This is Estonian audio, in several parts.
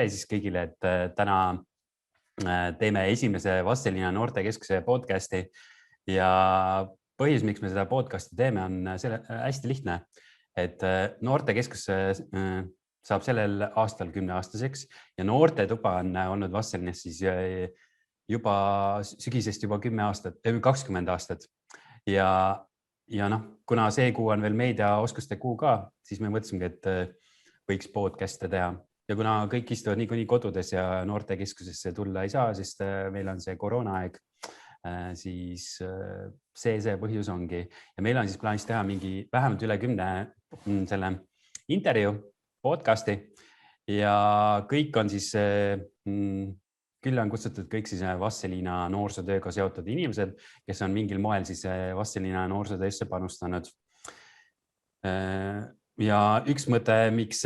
tere siis kõigile, et täna teeme esimese Vastseliina noortekeskuse podcasti ja põhjus, miks me seda podcasti teeme, on hästi lihtne, et noortekeskus saab sellel aastal 10-aastaseks ja noortetuba on olnud Vastseliinas siis juba sügisest juba 20 aastat ja kuna see kuu on veel meediaoskuste kuu ka, siis me mõtlesimegi, et võiks podcast'e teha. Ja kuna kõik istuvad niikuinii kodudes ja noortekeskusesse tulla ei saa, sest meil on see koroonaaeg, siis see põhjus ongi. Ja meil on siis plaanis teha mingi vähemalt üle 10 selle intervjuu podcasti ja kõik on siis, küll on kutsutud kõik siis Vastseliina noorsootööga seotud inimesed, kes on mingil moel siis Vastseliina noorsootöösse panustanud. Ja üks mõte, miks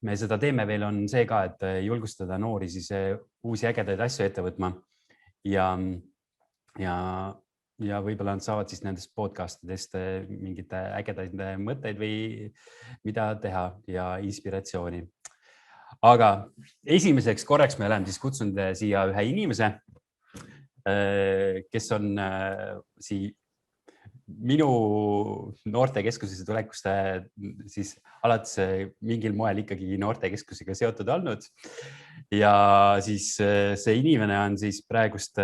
me seda teeme veel on see ka, et julgustada noori siis uusi ägedaid asju ette võtma ja võib-olla nad saavad siis nendest podcastidest mingite ägedaid mõtteid või mida teha ja inspiratsiooni. Aga esimeseks korraks me oleme siis kutsunud siia ühe inimese, kes on minu noortekeskusesse tulekust siis alates mingil moel ikkagi noortekeskusega seotud olnud ja siis see inimene on siis praegust,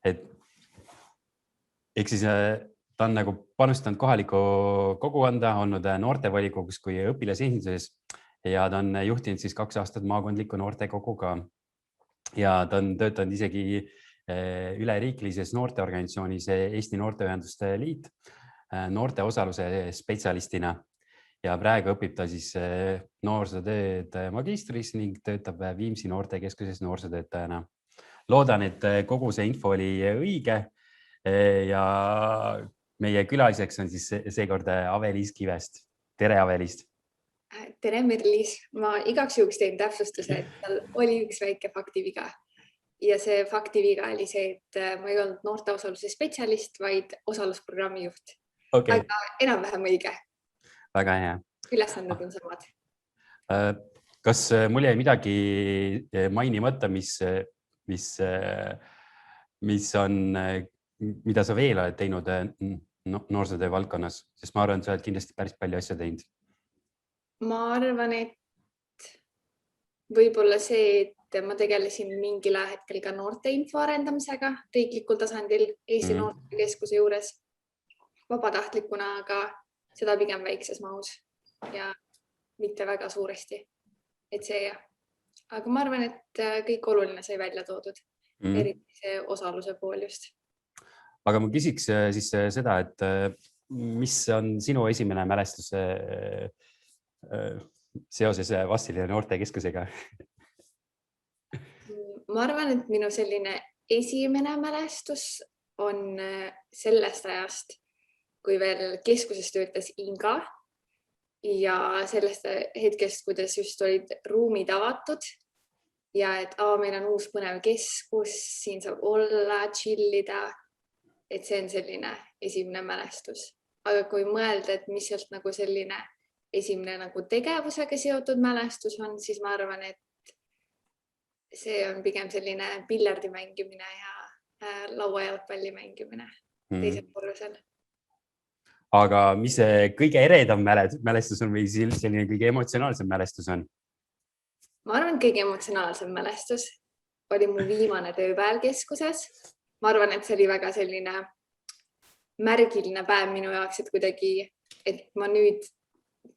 ehk siis ta on nagu panustanud kohalikku kogukonda, olnud noortevolikogus kui õpilasesinduses ja ta on juhtinud siis 2 aastat maakondlikku noortekoguga ja ta on töötanud isegi üleriiklises noorteorganisatsioonis Eesti Noorteühenduste Liit noorte osaluse spetsialistina ja praegu õpib ta siis noorsootööd magistris ning töötab Viimsi noortekeskuses noorsootöötajana. Loodan, et kogu see info oli õige ja meie külaliseks on siis seekord Aveliis Kivest. Tere, Aveliis! Tere, Merlis! Ma igaks juhuks tein täpsustuse, et tal oli üks väike faktiviga. Ja see faktiviga oli see, et ma ei olnud noorte osaluse spetsialist, vaid osalusprogrammi juht. Okay. Aga enam-vähem õige. Väga hea. Ülesanded on samad. Kas mul jäi midagi mainimata, mida sa veel oled teinud noorsootöö valdkonnas? Sest ma arvan, et sa oled kindlasti päris palju asja teinud. Ma arvan, et võib-olla see, et ma tegelesin mingil hetkel ka noorte info arendamisega riiklikul tasandil Eesti Noortekeskuse juures vabatahtlikuna, aga seda pigem väikses mahus ja mitte väga suuresti. Et see jah. Aga ma arvan, et kõik oluline sai välja toodud, eriti see osaluse pool just. Aga ma küsiks siis seda, et mis on sinu esimene mälestus seoses Vastseliina noortekeskusega? Ma arvan, et minu selline esimene mälestus on sellest ajast, kui veel keskuses töötas Inga ja sellest hetkest, kuidas just olid ruumid avatud ja et meil on uus põnev keskus, siin saab olla, chillida, et see on selline esimene mälestus. Aga kui mõelda, et mis sealt nagu selline esimene nagu tegevusega seotud mälestus on, siis ma arvan, et see on pigem selline pillardi mängimine ja lauajalgpalli mängimine teisel põhjusel. Aga mis see kõige eredam mälestus on või selline kõige emotsionaalsem mälestus on? Ma arvan, et kõige emotsionaalsem mälestus oli mu viimane tööpäev keskuses. Ma arvan, et see oli väga selline märgiline päev minu jaoks, et kuidagi, et ma nüüd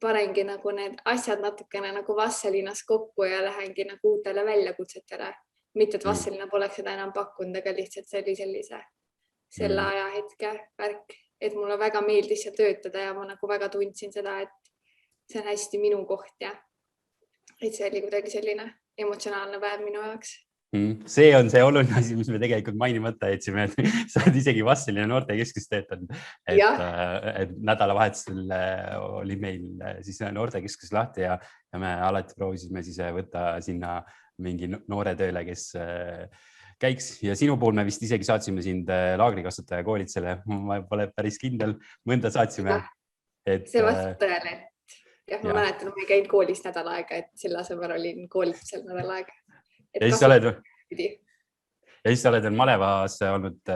panengi nagu need asjad natukene nagu Vastseliinas kokku ja lähengi nagu uutele väljakutsetele. Mitte, et Vastseliina poleks seda enam pakkunud, aga lihtsalt see oli selle aja hetke värk, et mulle väga meeldis seal töötada ja ma nagu väga tundsin seda, et see on hästi minu koht ja et see oli kuidagi selline emotsionaalne päev minu jaoks. See on see oluline asi, mis me tegelikult mainimata jätsime, et sa oled isegi Vastseliina noortekeskus töötanud. Et nädalavahetusel oli meil siis noortekeskus lahti ja me alati proovisime siis võtta sinna mingi noore tööle, kes käiks ja sinu puhul me vist isegi saatsime sind laagrikasutaja koolitusele. Ma pole päris kindel, mõnda saatsime. See vastab tõele, jah, ma mäletan, ma ei käinud koolis nädal aega, et selle asemel olin koolitusel nädal aega. Ja siis sa oled veel Malevas olnud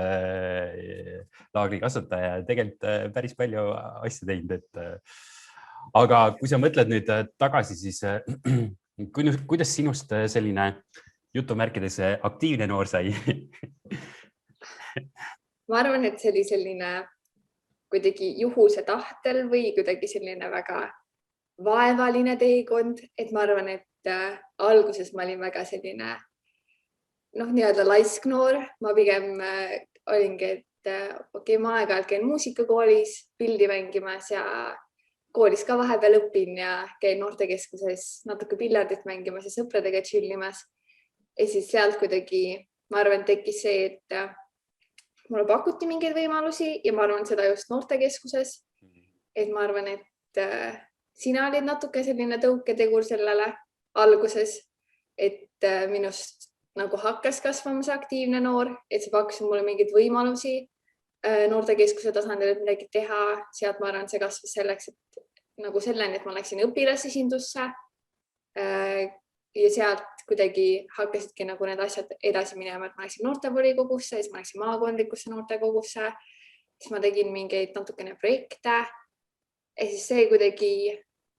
laagri kasvataja ja tegelikult päris palju asju teinud. Aga kui sa mõtled nüüd tagasi, siis kuidas sinust selline jutumärkides aktiivne noor sai? Ma arvan, et see oli selline kuidagi juhuse tahtel või kuidagi selline väga vaevaline teekond, et ma arvan, et alguses ma olin väga selline nii-öelda laisk noor. Ma pigem olingi, et okei, ma aeg-ajalt käin muusikakoolis pildi mängimas ja koolis ka vahepeal õpin ja käin noortekeskuses natuke piljardit mängimas ja sõpradega chillimas. Ja siis sealt kuidagi, ma arvan, tekkis see, et mulle pakuti mingeid võimalusi ja ma arvan seda just noortekeskuses. Et ma arvan, et sina olid natuke selline tõuketegur sellele alguses, et minust nagu hakkas kasvama see aktiivne noor, et see pakkus mulle mingeid võimalusi noortekeskuse tasandil, et midagi teha. Sealt ma arvan, see kasvas selleks, et nagu selleni, et ma läksin õpilasesindusse ja sealt kuidagi hakkasidki nagu need asjad edasi minema, et ma läksin noortevolikogusse, siis ma läksin maakondlikusse noortekogusse, siis ma tegin mingeid natukene projekte ja siis see kuidagi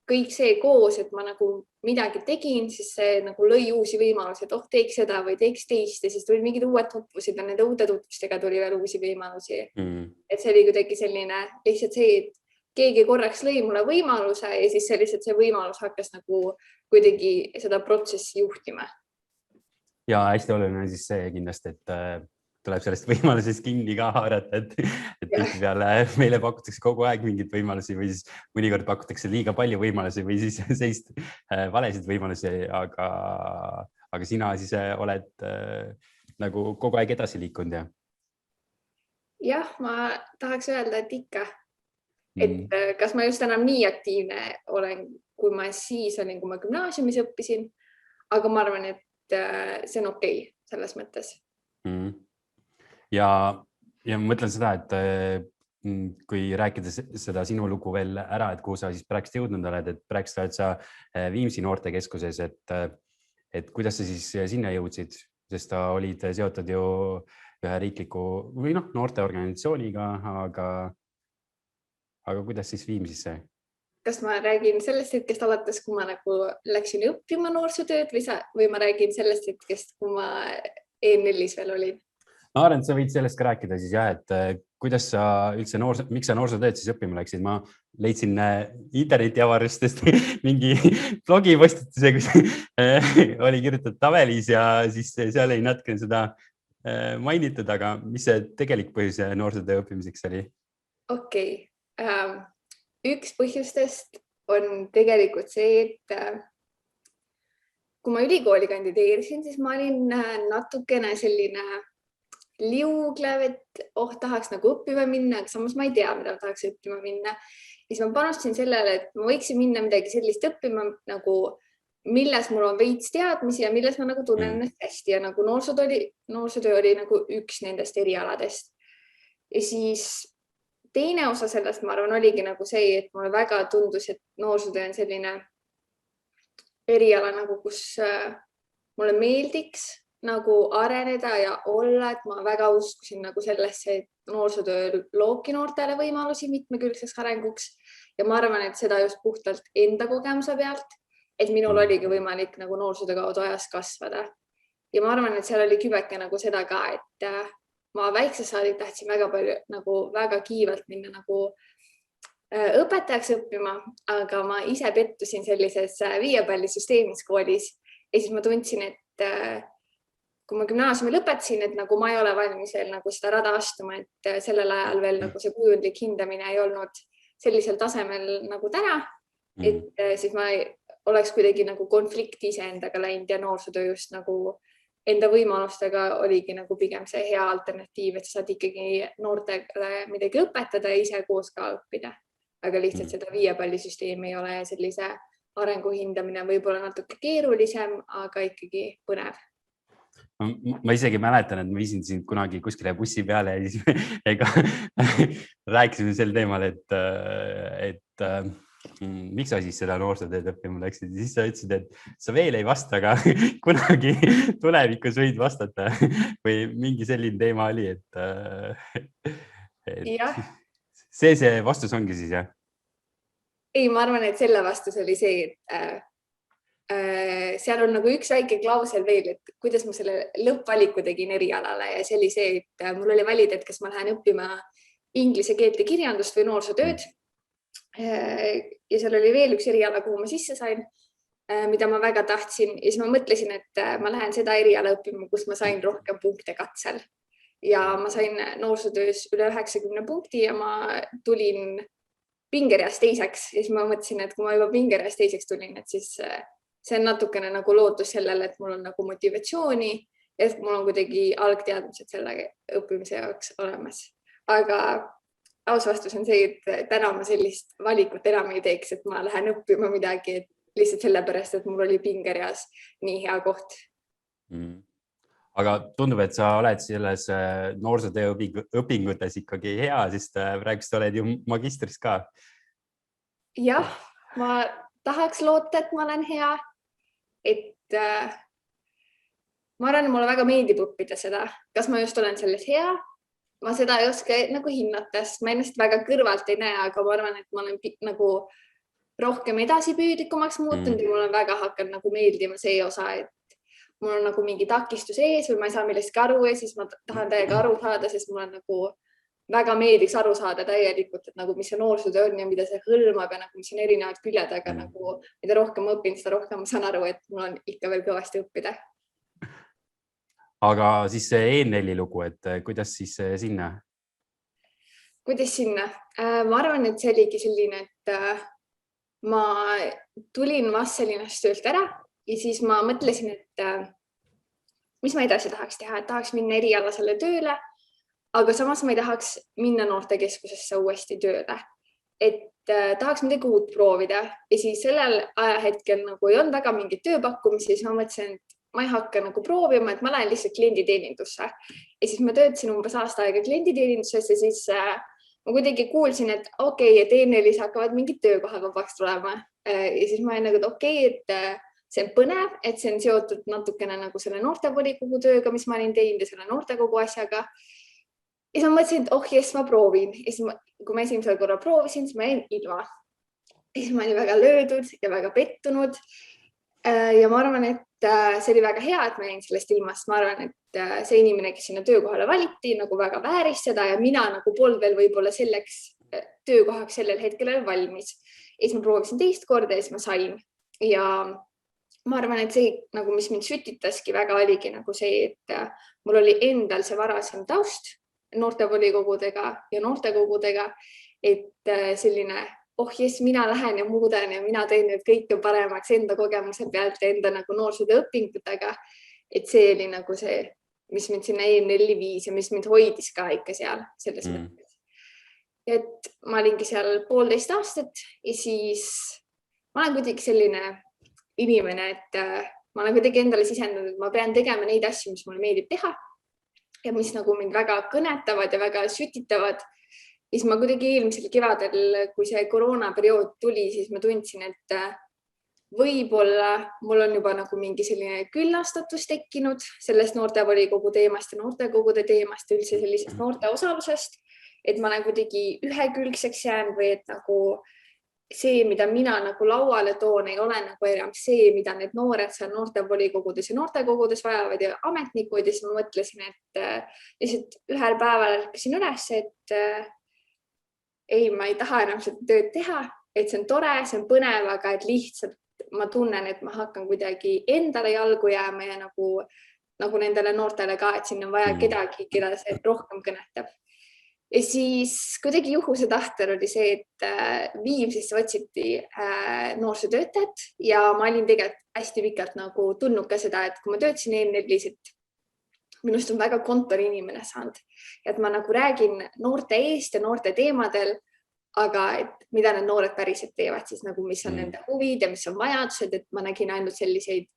kõik see koos, et ma nagu midagi tegin, siis see nagu lõi uusi võimalusi, et teeks seda või teeks teist ja siis tuli mingid uued tutvused ja nende uute tutvustega tuli veel uusi võimalusi. Et see oli kuidagi selline lihtsalt see, et keegi korraks lõi mulle võimaluse ja siis see võimalus hakkas nagu kuidagi seda protsessi juhtima. Ja hästi oluline on siis see kindlasti, et tuleb sellest võimalusest kinni ka haarata, et peale meile pakutakse kogu aeg mingeid võimalusi või siis mõnikord pakutakse liiga palju võimalusi või siis sellist valesid võimalusi, aga sina siis oled nagu kogu aeg edasi liikunud. Jah, ma tahaks öelda, et ikka. Et kas ma just enam nii aktiivne olen, kui ma siis olin, kui ma gümnaasiumis õppisin, aga ma arvan, et see on okei selles mõttes. Ja ma mõtlen seda, et kui rääkida seda sinu lugu veel ära, et kuhu sa siis praegust jõudnud oled, et praegust oled sa Viimsi noortekeskuses, et kuidas sa siis sinna jõudsid, sest ta olid seotud ju ühe riikliku või noorteorganisatsiooniga, aga kuidas siis Viimsisse? Kas ma räägin sellest hetkest alates, kui ma nagu läksin õppima noorsootööd või ma räägin sellest hetkest, kui ma EN4-s veel olin? Ma arvan, et sa võid sellest ka rääkida siis jah, et kuidas sa üldse miks sa noorsootööd siis õppima läksid? Ma leidsin internetiavarustest mingi blogipostituse, kus oli kirjutatud tabelis ja siis seal ei natukene seda mainitud, aga mis see tegelik põhjus noorsootöö õppimiseks oli? Okei. Üks põhjustest on tegelikult see, et kui ma ülikooli kandideerisin, siis ma olin natukene selline liuglev, et tahaks nagu õppima minna, aga samas ma ei tea, mida tahaks õppima minna. Siis ma panustasin sellele, et ma võiksin minna midagi sellist õppima, nagu milles mul on veits teadmisi ja milles ma nagu tunnen ennast hästi ja nagu noorsootöö oli nagu üks nendest erialadest. Ja siis teine osa sellest, ma arvan, oligi nagu see, et mulle väga tundus, et noorsootöö on selline eriala, nagu kus mulle meeldiks nagu areneda ja olla, et ma väga uskusin nagu sellesse, et noorsootöö loobki noortele võimalusi mitmekülgseks arenguks ja ma arvan, et seda just puhtalt enda kogemuse pealt, et minul oligi võimalik nagu noorsootöö kaudu ajas kasvada. Ja ma arvan, et seal oli kübeke nagu seda ka, et ma väiksest saadik tahtsin väga palju, nagu väga kiivalt minna nagu õpetajaks õppima, aga ma ise pettusin sellises 5-pallisüsteemis koolis ja siis ma tundsin, et kui ma gümnaasiumi lõpetasin, et nagu ma ei ole valmis veel nagu seda rada astuma, et sellel ajal veel nagu see kujundlik hindamine ei olnud sellisel tasemel nagu täna, et siis ma oleks kuidagi nagu konflikti iseendaga läinud ja noorsootöö just nagu enda võimalustega oligi nagu pigem see hea alternatiiv, et sa saad ikkagi noortele midagi õpetada ja ise koos ka õppida. Aga lihtsalt seda 5-pallisüsteemi ei ole ja sellise arengu hindamine võib-olla natuke keerulisem, aga ikkagi põnev. Ma isegi mäletan, et ma viisin sind kunagi kuskile bussi peale ja siis rääkisime sel teemal, et miks sa siis seda noorsootööd õppima läksid? Siis sa ütlesid, et sa veel ei vasta, aga kunagi tulevikus võid vastata või mingi selline teema oli, et jah, see vastus ongi siis, jah? ei, ma arvan, et selle vastus oli see, et seal on nagu üks väike klausel veel, et kuidas ma selle lõppvaliku tegin erialale ja see oli see, et mul oli valida, et kas ma lähen õppima inglise keelt ja kirjandust või noorsootööd. Ja seal oli veel üks eriala, kuhu ma sisse sain, mida ma väga tahtsin ja siis ma mõtlesin, et ma lähen seda eriala õppima, kus ma sain rohkem punkte katsel ja ma sain noorsootöös üle 90 punkti ja ma tulin pingereas teiseks ja siis ma mõtlesin, et kui ma juba pingereas teiseks tulin, et siis see on natukene nagu lootus sellele, et mul on nagu motivatsiooni, et mul on kuidagi algteadmised selle õppimise jaoks olemas. Aga aus vastus on see, et täna ma sellist valikut enam ei teeks, et ma lähen õppima midagi lihtsalt sellepärast, et mul oli pingereas nii hea koht. Aga tundub, et sa oled selles noorsootöö õpingutes ikkagi hea, sest praegu sa oled ju magistris ka. Jah, ma tahaks loota, et ma olen hea, et ma arvan, et mulle väga meeldib õppida seda, kas ma just olen selles hea. Ma seda ei oska nagu hinnata, sest ma ennast väga kõrvalt ei näe, aga ma arvan, et ma olen nagu rohkem edasipüüdlikumaks muutunud ja mul on väga hakanud nagu meeldima see osa, et mul on nagu mingi takistus ees või ma ei saa millestki aru ja siis ma tahan täiega aru saada, sest mul on nagu väga meeldiks aru saada täielikult, et nagu mis see noorsootöö on ja mida see hõlmab ja nagu mis on erinevad küljed, aga nagu mida rohkem õpin, seda rohkem ma saan aru, et mul on ikka veel kõvasti õppida. Aga siis see E4 lugu, et kuidas siis sinna? Kuidas sinna? Ma arvan, et see oligi selline, et ma tulin Vastselinnast töölt ära ja siis ma mõtlesin, et mis ma edasi tahaks teha, et tahaks minna erialasele tööle, aga samas ma ei tahaks minna noortekeskusesse uuesti tööle, et tahaks midagi uut proovida ja siis sellel ajahetkel nagu ei olnud väga mingit tööpakkumisi, siis ma mõtlesin, et ma ei hakka nagu proovima, et ma lähen lihtsalt klienditeenindusse ja siis ma töötasin umbes aasta aega klienditeeninduses ja siis ma kuidagi kuulsin, et okei, et E4-s hakkavad mingid töökohad vabaks tulema ja siis ma olin nagu, et okei, et see on põnev, et see on seotud natukene nagu selle noortevolikogu tööga, mis ma olin teinud ja selle noortekogu asjaga. Ja siis ma mõtlesin, et jess, ma proovin. Ja siis kui ma esimesel korral proovisin, siis ma jäin ilma. Ja siis ma olin väga löödud ja väga pettunud. Ja ma arvan, et see oli väga hea, et ma jäin sellest ilmast. Ma arvan, et see inimene, kes sinna töökohale valiti, nagu väga vääris seda ja mina nagu polnud veel võib-olla selleks töökohaks sellel hetkel valmis. Ja siis ma proovisin teist korda ja siis ma sain. Ja ma arvan, et see, nagu, mis mind sütitaski väga, oligi nagu see, et mul oli endal see varasem taust noortevolikogudega ja noortekogudega, et selline, jess, mina lähen ja muudan ja mina teen nüüd kõike paremaks enda kogemuse pealt ja enda nagu noorsootöö õpingutega. Et see oli nagu see, mis mind sinna E4 viis ja mis mind hoidis ka ikka seal selles mõttes. Et ma olingi seal 1,5 aastat ja siis ma olen kuidagi selline inimene, et ma olen kuidagi endale sisendanud, et ma pean tegema neid asju, mis mulle meeldib teha ja mis nagu mind väga kõnetavad ja väga sütitavad. Ja siis ma kuidagi eelmisel kevadel, kui see koroonaperiood tuli, siis ma tundsin, et võib-olla mul on juba nagu mingi selline küllastatus tekkinud sellest noortevolikogu teemast ja noortekogude teemast ja üldse sellisest noorte osalusest, et ma olen kuidagi ühekülgseks jäänud või et nagu see, mida mina nagu lauale toon, ei ole nagu enam see, mida need noored seal noortevolikogudes ja noortekogudes vajavad ja ametnikud. Ja siis ma mõtlesin, et lihtsalt ühel päeval ärkasin üles, et ei, ma ei taha enam seda tööd teha, et see on tore, see on põnev, aga et lihtsalt ma tunnen, et ma hakkan kuidagi endale jalgu jääma ja nagu nendele noortele ka, et siin on vaja kedagi, keda see rohkem kõnetab. Ja siis kuidagi juhuse tahtel oli see, et Viimsisse otsiti noorsootöötajat ja ma olin tegelikult hästi pikalt nagu tundnud ka seda, et kui ma töötasin E4-s, et minust on väga kontoriinimene saanud, et ma nagu räägin noorte eest ja noorte teemadel, aga et mida need noored päriselt teevad, siis nagu mis on nende huvid ja mis on vajadused, et ma nägin ainult selliseid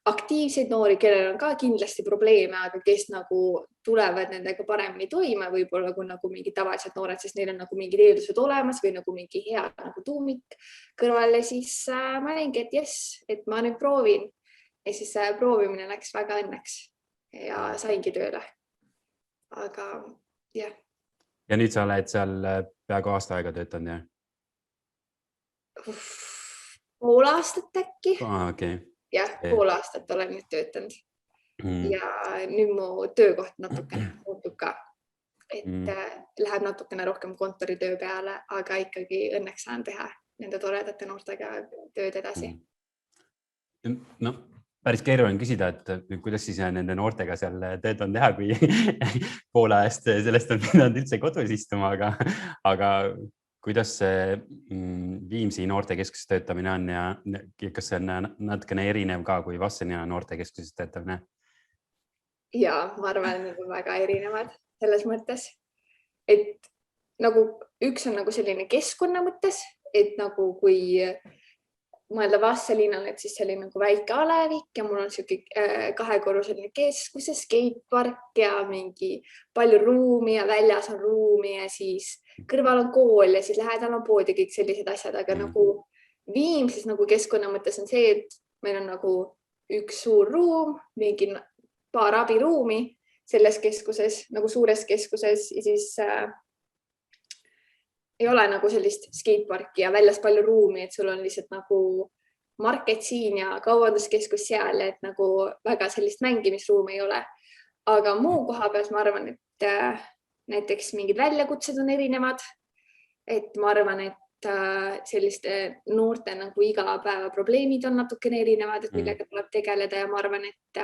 aktiivseid noori, kellel on ka kindlasti probleeme, aga kes nagu tulevad nendega paremini toime, võib-olla kui nagu mingi tavalised noored, sest neil on nagu mingid eeldused olemas või nagu mingi hea nagu tuumik kõrval ja siis ma olingi, et jess, et ma nüüd proovin. Ja siis proovimine läks väga õnneks ja saingi tööle. Aga jah. Ja nüüd sa oled seal peaaegu aasta aega töötanud, jah? Pool aastat äkki. Okay. Jah, pool aastat olen nüüd töötanud. Ja nüüd mu töökoht natukene muutub ka. Et läheb natukene rohkem kontoritöö peale, aga ikkagi õnneks saan teha nende toredate noortega tööd edasi. No, päris keeruline küsida, et kuidas siis nende noortega seal tööd on teha, kui poole ajast sellest on pidanud üldse kodus istuma, aga kuidas see Viimsi noortekeskuses töötamine on ja kas see on natukene erinev ka kui Vastseliina noortekeskuses töötamine? Ja ma arvan, need on väga erinevad selles mõttes, et nagu üks on nagu selline keskkonna mõttes, et nagu kui mõelda Vastseliinale, et siis see oli nagu väike alevik ja mul on selline kahekorruseline keskuse skatepark ja mingi palju ruumi ja väljas on ruumi ja siis kõrval on kool ja siis lähedal on pood ja kõik sellised asjad, aga nagu Viimsis nagu keskkonna mõttes on see, et meil on nagu üks suur ruum, mingi paar abiruumi selles keskuses, nagu suures keskuses ja siis ei ole nagu sellist skateparki ja väljas palju ruumi, et sul on lihtsalt nagu market siin ja kaubanduskeskus seal, et nagu väga sellist mängimisruumi ei ole. Aga muu koha pealt ma arvan, et näiteks mingid väljakutsed on erinevad, et ma arvan, et selliste noorte nagu igapäeva probleemid on natukene erinevad, et millega tuleb tegeleda ja ma arvan, et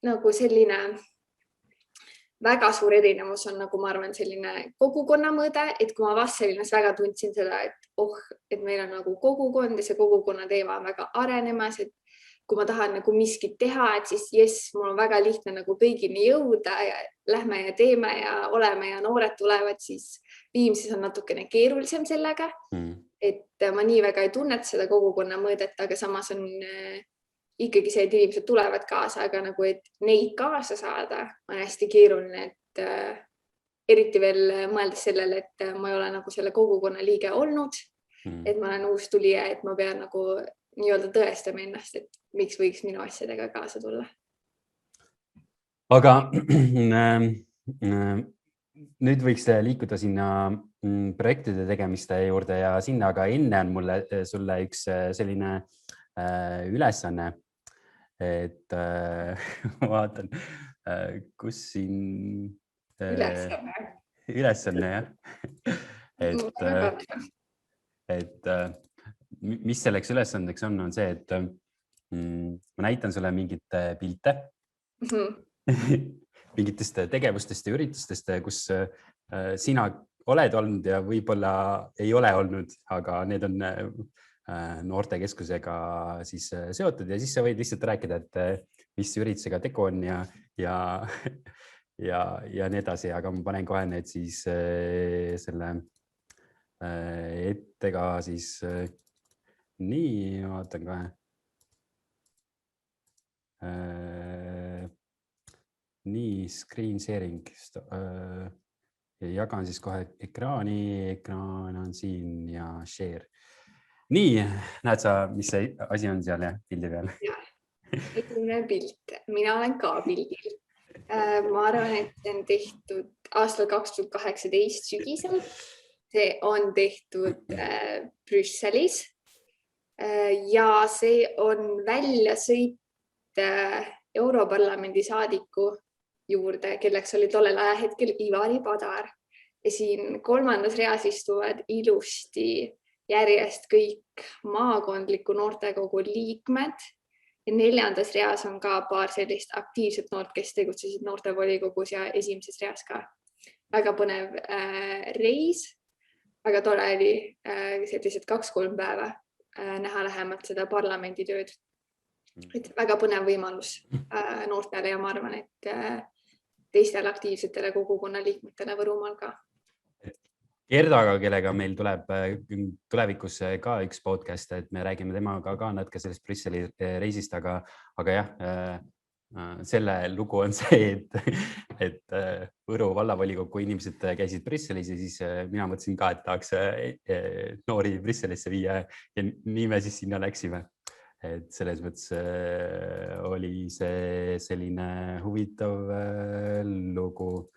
nagu selline väga suur erinevus on nagu ma arvan selline kogukonna mõõde, et kui ma Vastseliinas väga tundsin seda, et meil on nagu kogukond ja see kogukonna teema on väga arenemas, et kui ma tahan nagu miskit teha, et siis jess, mul on väga lihtne nagu kõigini jõuda ja lähme ja teeme ja oleme ja noored tulevad, siis Viimsis on natukene keerulisem sellega, et ma nii väga ei tunnet seda kogukonna mõõdet, aga samas on ikkagi see, et inimesed tulevad kaasa, aga nagu, et neid kaasa saada on hästi keeruline, et eriti veel mõeldes sellele, et ma ei ole nagu selle kogukonna liige olnud, et ma olen uus tulija, et ma pean nagu nii-öelda tõestama ennast, et miks võiks minu asjadega kaasa tulla. Aga nüüd võiks liikuda sinna projektide tegemiste juurde ja sinna, aga enne on mulle sulle üks selline ülesanne, et vaatan, kus siin ülesanne, jah. Et mis selleks ülesandeks on see, et ma näitan sulle mingit pilte mingitest tegevustest ja üritustest, kus sina oled olnud ja võib-olla ei ole olnud, aga need on noortekeskusega siis seotud ja siis sa võid lihtsalt rääkida, et mis üritusega tegu on ja nii edasi, aga ma panen kohe need siis selle ettega siis nii, vaatan kohe. Nii, screen sharing. Jagan siis kohe ekraani, ekraan on siin ja share. Nii, näed sa, mis see asi on seal ja pildi peal? Esimene pilt. Mina olen ka pildil. Ma arvan, et see on tehtud aastal 2018 sügisel. See on tehtud Brüsselis ja see on väljasõit Europarlamendi saadiku juurde, kelleks oli tollel ajahetkel Ivari Padar. Ja siin 3. reas istuvad ilusti järjest kõik maakondliku noortekogu liikmed ja 4. reas on ka paar sellist aktiivset noort, kes tegutsesid noortevolikogus ja 1. reas ka. Väga põnev reis, väga tore oli sellised 2-3 päeva näha lähemalt seda parlamendi tööd. Et väga põnev võimalus noortele ja ma arvan, et teistele aktiivsetele kogukonna liikmetele Võrumaal ka. Gerdaga, kellega meil tuleb tulevikus ka üks podcast, et me räägime temaga ka natuke sellest Brüsseli reisist, aga jah, selle lugu on see, et Võru vallavolikogu inimesed käisid Brüsselis ja siis mina mõtlesin ka, et tahaks noori Brüsselisse viia ja nii me siis sinna läksime. Et selles mõttes oli see selline huvitav lugu.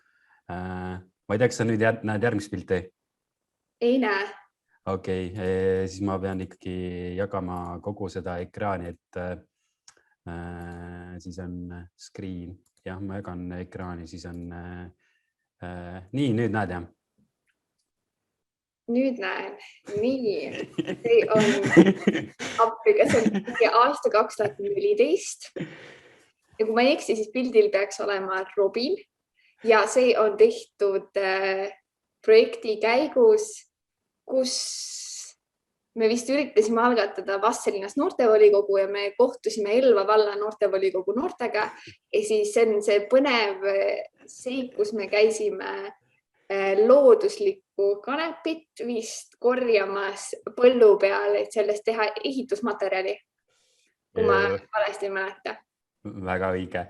Ma ei tea, kas sa nüüd näed järgmist pilti? Ei näe. Okei, siis ma pean ikkagi jagama kogu seda ekraani, et siis on screen. Jah, ma jagan ekraani, siis on nii, nüüd näed jah? Nüüd näen. Nii, see on appiga, see on aasta 2014. Ja kui ma ei eksi, siis pildil peaks olema Robin ja see on tehtud projekti käigus, kus me vist üritasime algatada Vastselinas noortevolikogu ja me kohtusime Elva valla noortevolikogu noortega ja siis on see põnev seik, kus me käisime looduslikku kanepit vist korjamas põllu peal, et sellest teha ehitusmaterjali, kui ma valesti ei mäleta. Väga õige,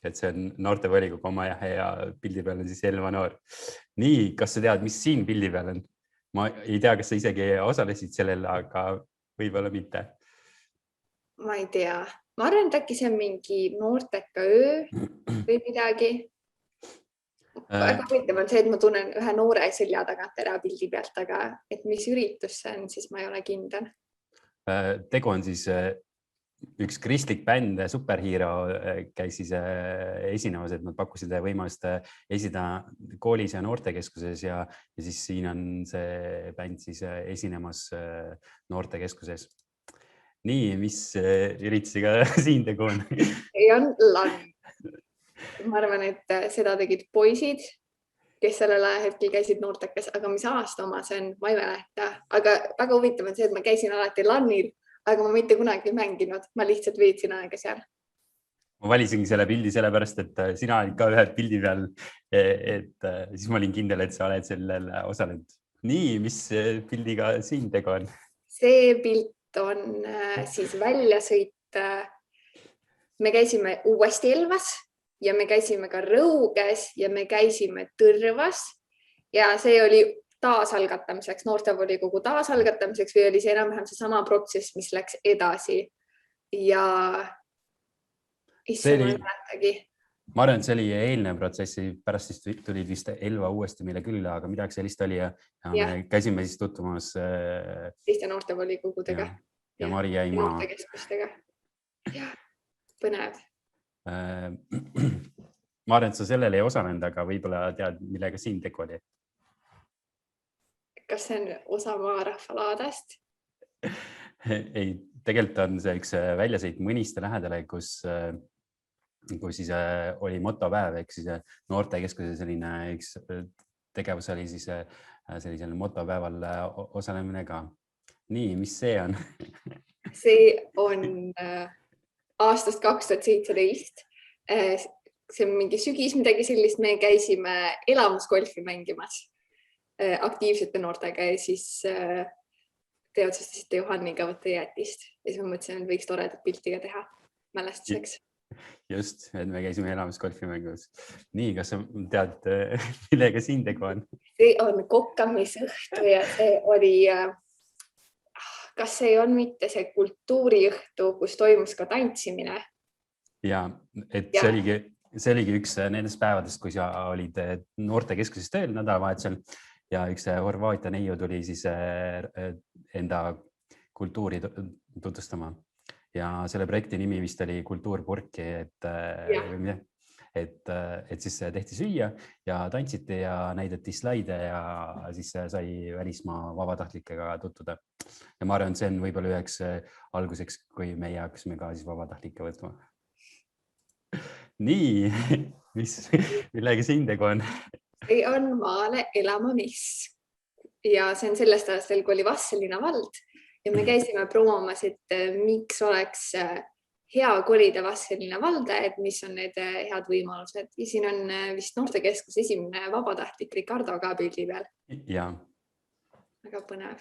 et see on noortevolikogu oma ja pildi peal on siis Elva noor. Nii, kas sa tead, mis siin pildi peal on? Ma ei tea, kas sa isegi osalesid sellel, aga võib-olla mitte. Ma ei tea. Ma arvan, et äkki see on mingi noorteka öö või midagi. Väga huvitav on see, et ma tunnen ühe noore selja tagant ära pildi pealt, aga et mis üritus see on, siis ma ei ole kindel. Tegu on siis üks kristlik bänd, Superhero, käis siis esinemas, et nad pakkusid võimalust esida koolis ja noortekeskuses ja siis siin on see bänd siis esinemas noortekeskuses. Nii, mis üritusega siin tegu on? Ei on LAN. Ma arvan, et seda tegid poisid, kes sellel hetkel käisid noortekas, aga mis aasta oma see on, ma ei mäleta. Aga väga huvitav on see, et ma käisin alati LANil, aga ma mitte kunagi mänginud, ma lihtsalt veetsin aega seal. Ma valisingi selle pildi sellepärast, et sina olid ka ühe pildi peal, et siis ma olin kindel, et sa oled sellel osalenud. Nii, mis pildiga siin tegu on? See pilt on siis väljasõit. Me käisime uuesti Elvas ja me käisime ka Rõuges ja me käisime Tõrvas ja see oli taasalgatamiseks, noortevolikogu taasalgatamiseks või oli see enam-vähem see sama protsess, mis läks edasi ja issand, ma ei mäletagi. Ma arvan, et see oli eelnev protsessi, pärast siis tulid vist Elva uuesti meile külla, aga midagi sellist oli ja me käisime siis tutvumas teiste noortevolikogudega ja Mari jäi maha. Noortekeskustega. Ja, põnev. Ma arvan, et sa sellele ei osalenud, aga võib-olla tead, millega siin tegu oli? Kas see on osa maarahvalaadest? Ei, tegelikult on see üks väljasõit Mõniste lähedale, kus siis oli motopäev, ehk siis noortekeskuse selline üks tegevus oli siis sellisel motopäeval osalemine ka. Nii, mis see on? See on aastast 2017. See on mingi sügis, midagi sellist. Me käisime elamusgolfi mängimas aktiivsete noortega ja siis te otsustasite Johanniga võtta jäätist. Ja siis ma mõtlesin, et võiks toredat piltiga teha mälestuseks. Just, et me käisime elamusgolfi mängimas. Nii, kas sa tead, millega siin tegu on? See on kokkamisõhtu ja see oli... Kas see on mitte see kultuuriõhtu, kus toimus ka tantsimine? Ja, et see oligi üks nendest päevadest, kui sa olid noortekeskuses tööl nädalavahetusel ja üks Horvaatia neiu tuli siis enda kultuuri tutvustama. Ja selle projekti nimi vist oli Kultuur purki, et siis tehti süüa ja tantsiti ja näidati slaide ja siis sai välismaa vabatahtlikega tutvuda. Ja ma arvan, et see on võib-olla üheks alguseks, kui meie hakkasime ka siis vabatahtlikke võtma. Nii, millega siin tegu on? See on Maale elama miss. Ja see on sellest aastal, kui oli Vastseliina vald ja me käisime promomas, et miks oleks hea kolida Vastseliina valda, et mis on need head võimalused. Ja siin on vist noortekeskus esimene vabatahtlik Ricardo ka pildi peal. Ja. Väga põnev.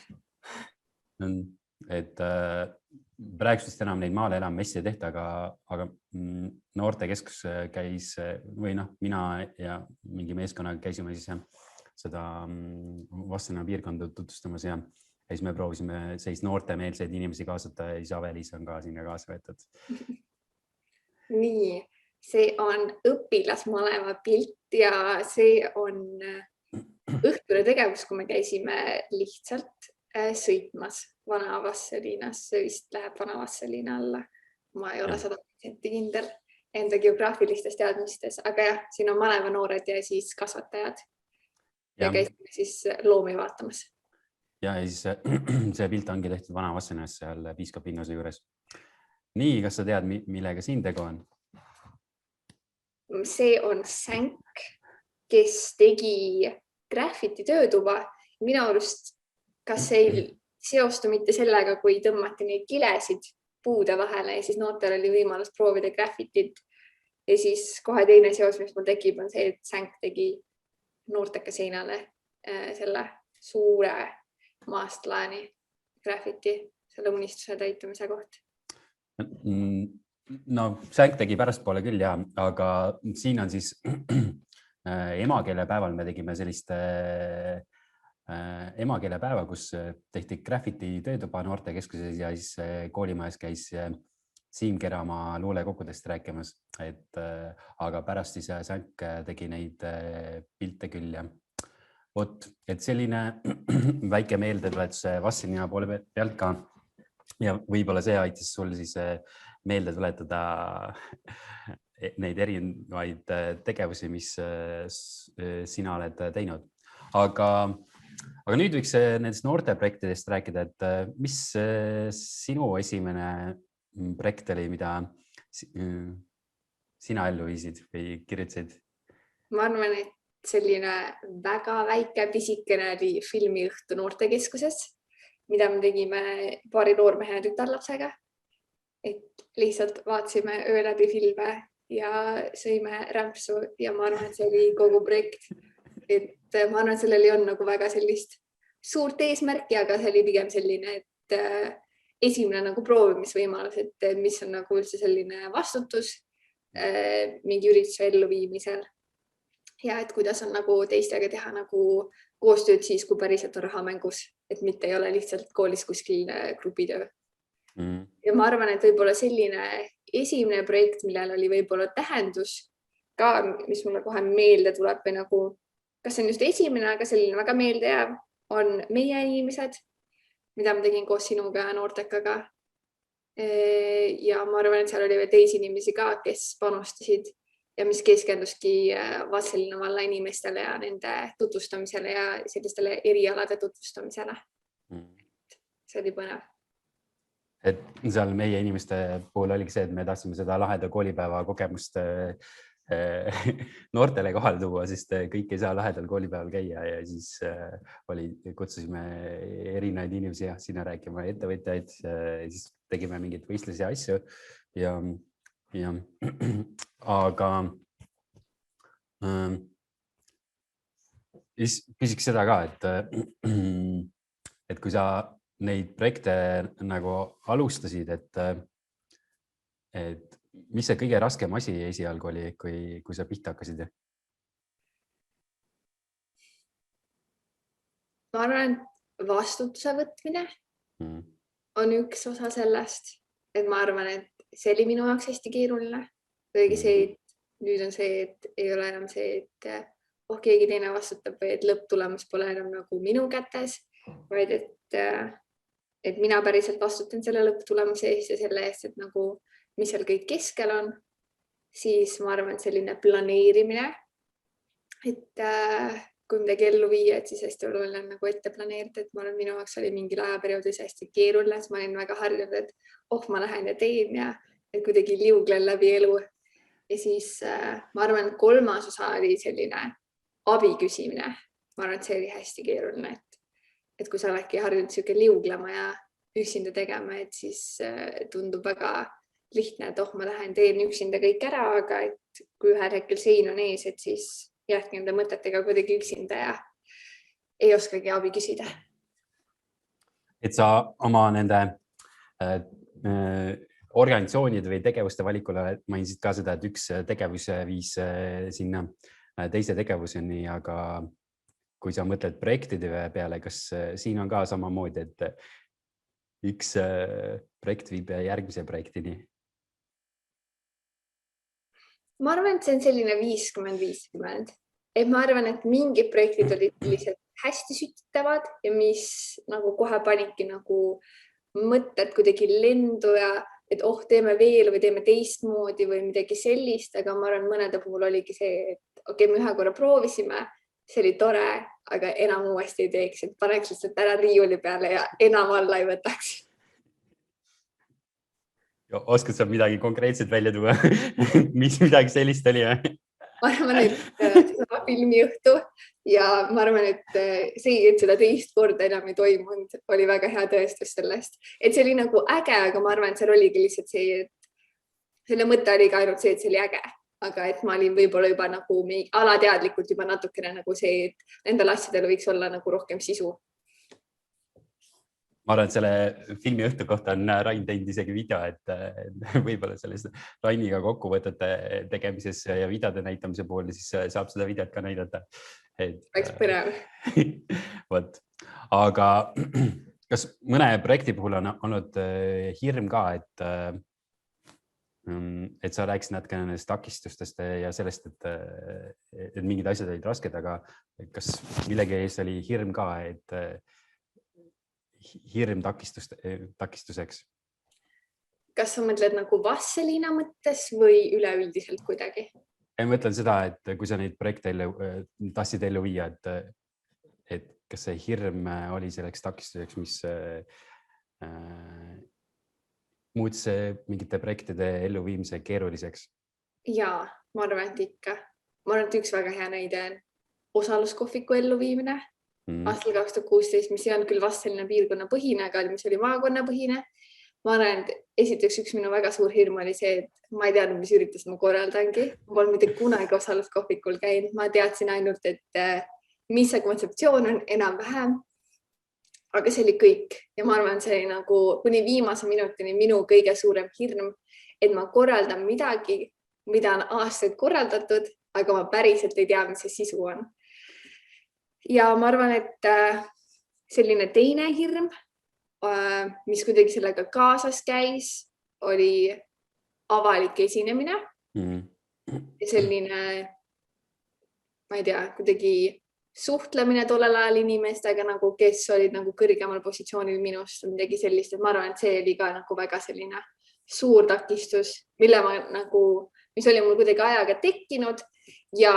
Et praegusest enam neid maale enam messi ei tehta, aga noortekeskus käis või mina ja mingi meeskonnaga käisime siis seda Vastseliina piirkonda tutvustamas ja siis me proovisime sellist noortemeelseid inimesi kaasata ja Isavelis on ka sinna kaasa võetud. Nii, see on õpilasmaleva pilt ja see on õhtune tegevus, kui me käisime lihtsalt sõitmas Vana Vastseliinas. See vist läheb Vana Vastseliina alla. Ma ei ole 100% kindel enda geograafilistes teadmistes, aga jah, siin on maleva noored ja siis kasvatajad ja käisime siis loomi vaatamas. Ja siis see pilt ongi tehtud Vana Vastseliinas seal Piiskop Innuse juures. Nii, kas sa tead, millega siin tegu on? See on Sänk, kes tegi graffiti töötuba. Minu arust, kas ei seostu mitte sellega, kui tõmmati neid kilesid puude vahele ja siis noortel oli võimalus proovida graffitit. Ja siis kohe teine seos, mis mul tekib, on see, et Sänk tegi noorteka seinale selle suure maastlaani graffiti, selle unistuse täitumise koht. No Sänk tegi pärastpoole küll ja, aga siin on siis emakeelepäeval me tegime sellist emakeelepäeva, kus tehti graffiti töötuba noortekeskuses ja siis koolimajas käis Siim Keramaa luulekogudest rääkimas, aga pärast siis Sänk tegi neid pilte küll ja et selline väike meeldetuletus Vastseliina poole pealt ka ja võib-olla see aitas sul siis meelde tuletada neid erinevaid tegevusi, mis sina oled teinud. Aga nüüd võiks nendest noorteprojektidest rääkida, et mis sinu esimene projekt oli, mida sina ellu viisid või kirjutasid? Ma arvan, et selline väga väike pisikene oli filmiõhtu noortekeskuses, mida me tegime paari noormehe ja tütarlapsega. Et lihtsalt vaatasime öö läbi filme ja sõime rämpsu ja ma arvan, et see oli kogu projekt. Et ma arvan, et sellel ei olnud nagu väga sellist suurt eesmärki, aga see oli pigem selline, et esimene nagu proovimisvõimalus, et mis on nagu üldse selline vastutus mingi ürituse elluviimisel. Ja et kuidas on nagu teistega teha nagu koostööd siis, kui päriselt on raha mängus, et mitte ei ole lihtsalt koolis kuskil grupitöö. Ja ma arvan, et võib-olla selline esimene projekt, millel oli võib-olla tähendus ka, mis mulle kohe meelde tuleb või nagu, kas see on just esimene, aga selline väga meeldejääv, on Meie inimesed, mida ma tegin koos sinuga ja noortekaga. Ja ma arvan, et seal oli veel teisi inimesi ka, kes panustasid ja mis keskenduski Vastseliina valla inimestele ja nende tutvustamisele ja sellistele erialade tutvustamisele. See oli põnev. Et seal Meie inimeste puhul oligi see, et me tahtsime seda laheda koolipäeva kogemust noortele kohale tuua, sest kõik ei saa lahedal koolipäeval käia ja siis kutsusime erinevaid inimesi sinna rääkima ettevõtjaid, siis tegime mingeid võistlusi ja asju ja aga küsiks seda ka, et kui sa neid projekte nagu alustasid, et mis see kõige raskem asi esialgu oli, kui sa pihta hakkasid? Ma arvan, et vastutuse võtmine on üks osa sellest, et ma arvan, et see oli minu jaoks hästi keeruline. Õige see, et nüüd on see, et ei ole enam see, et keegi teine vastutab või et lõpptulemus pole enam nagu minu kätes, vaid et mina päriselt vastutan selle lõpptulemuse eest ja selle eest, et nagu mis seal kõik keskel on, siis ma arvan, et selline planeerimine, et kui midagi ellu viia, et siis hästi oluline on nagu ette planeerida, et ma arvan, minu jaoks oli mingil ajaperioodis hästi keeruline, sest ma olin väga harjunud, et ma lähen ja teen ja et kuidagi liuglen läbi elu. Ja siis ma arvan, et kolmas osa oli selline abi küsimine. Ma arvan, et see oli hästi keeruline, et kui sa oledki harjunud siuke liuglema ja üksinda tegema, et siis tundub väga lihtne, et ma lähen teen üksinda kõik ära, aga et kui ühel hetkel sein on ees, et siis jäädki nende mõtetega kuidagi üksinda ja ei oskagi abi küsida. Et sa oma nende organisatsioonide või tegevuste valikule mainisid ka seda, et üks tegevus viis sinna teise tegevuseni, aga kui sa mõtled projektide peale, kas siin on ka samamoodi, et üks projekt viib järgmise projektini? Ma arvan, et see on selline 50-50. Et ma arvan, et mingid projektid olid sellised hästi sütitavad ja mis nagu kohe panidki nagu mõtted kuidagi lendu ja et teeme veel või teeme teistmoodi või midagi sellist, aga ma arvan, mõnede puhul oligi see, et me ühe korra proovisime, see oli tore, aga enam uuesti ei teeks, et paneks lihtsalt ära riiuli peale ja enam alla ei võtaks. Oskad sa midagi konkreetset välja tuua? Mis midagi sellist oli? Ma arvan, et seda filmiõhtu ja ma arvan, et see, et seda teist korda enam ei toimunud, oli väga hea tõestus sellest. Et see oli nagu äge, aga ma arvan, et seal oligi lihtsalt see, et selle mõte oli ka ainult see, et see oli äge. Aga et ma olin võib-olla juba nagu alateadlikult juba natukene nagu see, et nendel asjadel võiks olla nagu rohkem sisu. Ma arvan, et selle filmi õhtu kohta on Rain teinud isegi video, et võib-olla sellest Rainiga kokkuvõtete tegemises ja videode näitamise puhul, siis saab seda videot ka näidata. Oleks põnev. Võt. Aga kas mõne projekti puhul on olnud hirm ka, et sa rääkisid natukene nendest takistustest ja sellest, et mingid asjad olid rasked, aga kas millegi ees oli hirm ka, et hirm takistuseks? Kas sa mõtled nagu Vastseliina mõttes või üleüldiselt kuidagi? Ma mõtlen seda, et kui sa neid projekte tahtsid ellu viia, et kas see hirm oli selleks takistuseks, mis muutis mingite projektide elluviimise keeruliseks? Jaa, ma arvan, et ikka. Ma arvan, et üks väga hea näide on osaluskohviku elluviimine aastal 2016, mis ei olnud küll Vastseliina piirkonna põhine, aga mis oli maakonna põhine. Ma arvan, et esiteks üks minu väga suur hirm oli see, et ma ei teadnud, mis üritust ma korraldangi. Ma polnud mitte kunagi osaluskohvikul käinud. Ma teadsin ainult, et mis see kontseptsioon on enam-vähem. Aga see oli kõik. Ja ma arvan, see oli nagu kuni viimase minutini minu kõige suurem hirm, et ma korraldan midagi, mida on aastaid korraldatud, aga ma päriselt ei tea, mis see sisu on. Ja ma arvan, et selline teine hirm, mis kuidagi sellega kaasas käis, oli avalik esinemine. Ja selline, ma ei tea, kuidagi suhtlemine tollel ajal inimestega, nagu kes olid nagu kõrgemal positsioonil minust või midagi sellist. Et ma arvan, et see oli ka nagu väga selline suur takistus, mis oli mul kuidagi ajaga tekkinud ja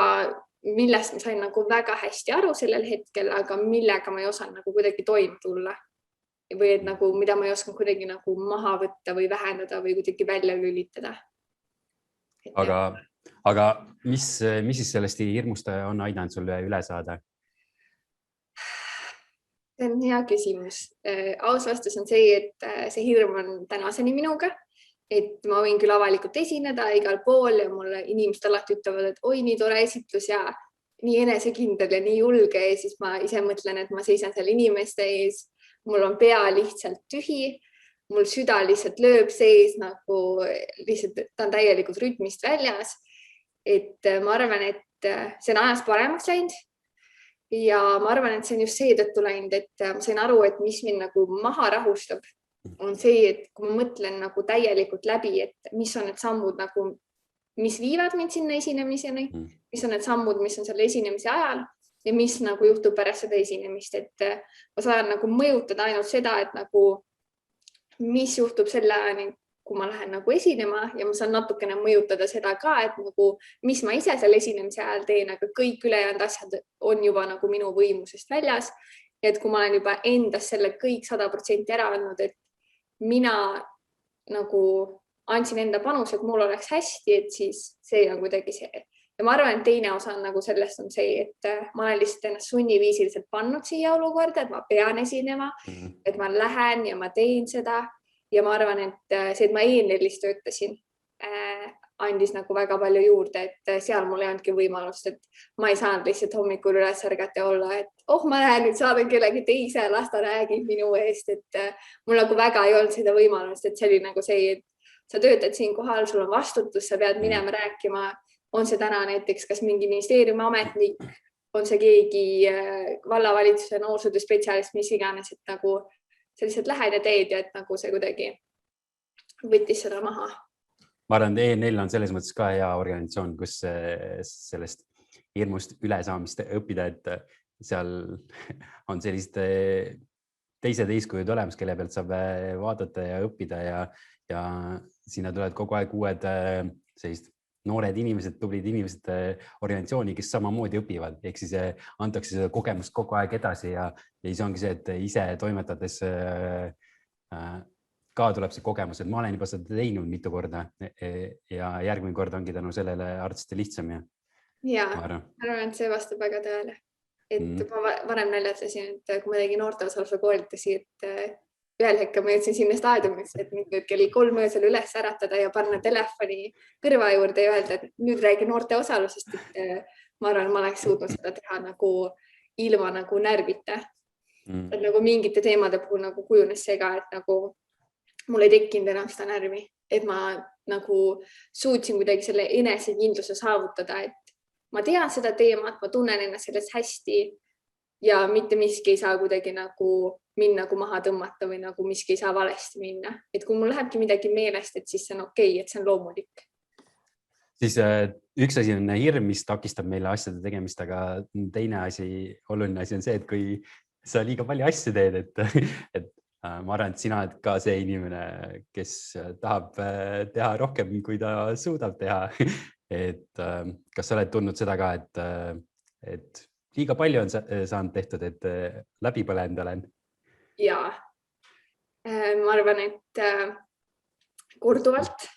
millest ma sain nagu väga hästi aru sellel hetkel, aga millega ma ei osanud nagu kuidagi toime tulla. Või et nagu, mida ma ei osanud kuidagi nagu maha võtta või vähendada või kuidagi välja lülitada. Aga mis siis sellest hirmust on aidanud sulle üle saada? See on hea küsimus. Aus vastus on see, et see hirm on tänaseni minuga. Et ma võin küll avalikult esineda igal pool ja mulle inimesed alati ütlevad, et oi, nii tore esitlus ja nii enesekindel ja nii julge. Ja siis ma ise mõtlen, et ma seisan seal inimeste ees. Mul on pea lihtsalt tühi. Mul süda lihtsalt lööb sees, nagu lihtsalt ta on täielikult rütmist väljas. Et ma arvan, et see on ajas paremaks läinud. Ja ma arvan, et see on just seetõttu läinud, et ma sain aru, et mis mind nagu maha rahustab, on see, et kui ma mõtlen nagu täielikult läbi, et mis on need sammud, nagu, mis viivad mind sinna esinemiseni, mis on need sammud, mis on selle esinemise ajal ja mis nagu juhtub pärast seda esinemist. Et ma saan nagu mõjutada ainult seda, et nagu, mis juhtub selle ajani, kui ma lähen nagu esinema ja ma saan natukene mõjutada seda ka, et nagu, mis ma ise selle esinemise ajal teen, aga kõik ülejäänud asjad on juba nagu minu võimusest väljas. Ja et kui ma olen juba endas selle kõik 100% ära andnud, et mina nagu andsin enda panus, et mul oleks hästi, et siis see on kuidagi see. Ja ma arvan, et teine osa nagu sellest on see, et ma olen lihtsalt ennast sunniviisiliselt pannud siia olukorda, et ma pean esinema, et ma lähen ja ma teen seda. ja ma arvan, et see, et ma E4-s töötasin, andis nagu väga palju juurde, et seal mul ei olnudki võimalust, et ma ei saanud lihtsalt hommikul üles ärgata ja olla, et ma lähen nüüd saadan kellegi teise, las ta räägib minu eest, et mul nagu väga ei olnud seda võimalust, et see oli nagu see, et sa töötad siin kohal, sul on vastutus, sa pead minema rääkima, on see täna näiteks kas mingi ministeeriumi ametnik, on see keegi vallavalitsuse noorsootöö spetsialist, mis iganes, et nagu sa lihtsalt lähed ja teed ja et nagu see kuidagi võttis seda maha. Ma arvan, et E4 on selles mõttes ka hea organisatsioon, kus sellest hirmust ülesaamist õppida, et seal on sellist teised eeskujud olemas, kelle pealt saab vaadata ja õppida ja sinna tulevad kogu aeg uued sellist noored inimesed, tublid inimesed organisatsiooni, kes samamoodi õpivad, ehk siis antakse seda kogemust kogu aeg edasi ja siis ongi see, et ise toimetades ka tuleb see kogemus, et ma olen juba seda teinud mitu korda ja järgmine kord ongi tänu sellele arvasti lihtsam. Ja, ma arvan, et see vastab väga tõele. Et ma varem näljatasin, et kui ma tegin noorteosaluse koolitusi, et ühel hetkel ma jõudsin sinna staadiumisse, et nüüd kell 3 öösel üles äratada ja panna telefoni kõrva juurde ja öelda, et nüüd räägi noorteosalusest, et ma arvan, ma oleks suutnud seda teha nagu ilma nagu närvita. Et nagu mingite teemade puhul nagu kujunes see ka, et nagu mul ei tekkinud enam seda närvi, et ma nagu suutsin kuidagi selle enesekindluse saavutada, et ma tean seda teemat, ma tunnen ennast sellest hästi ja mitte miski ei saa kuidagi nagu mind nagu maha tõmmata või nagu miski ei saa valesti minna. Et kui mul lähebki midagi meelest, et siis see on okei, et see on loomulik. Siis üks asi on hirm, mis takistab meile asjade tegemist, aga teine asi, oluline asi on see, et kui sa liiga palju asju teed, et ma arvan, et sina oled ka see inimene, kes tahab teha rohkem, kui ta suudab teha. Et kas sa oled tundnud seda ka, et liiga palju on saanud tehtud, et läbi põlenud olen? Jaa, ma arvan, et korduvalt.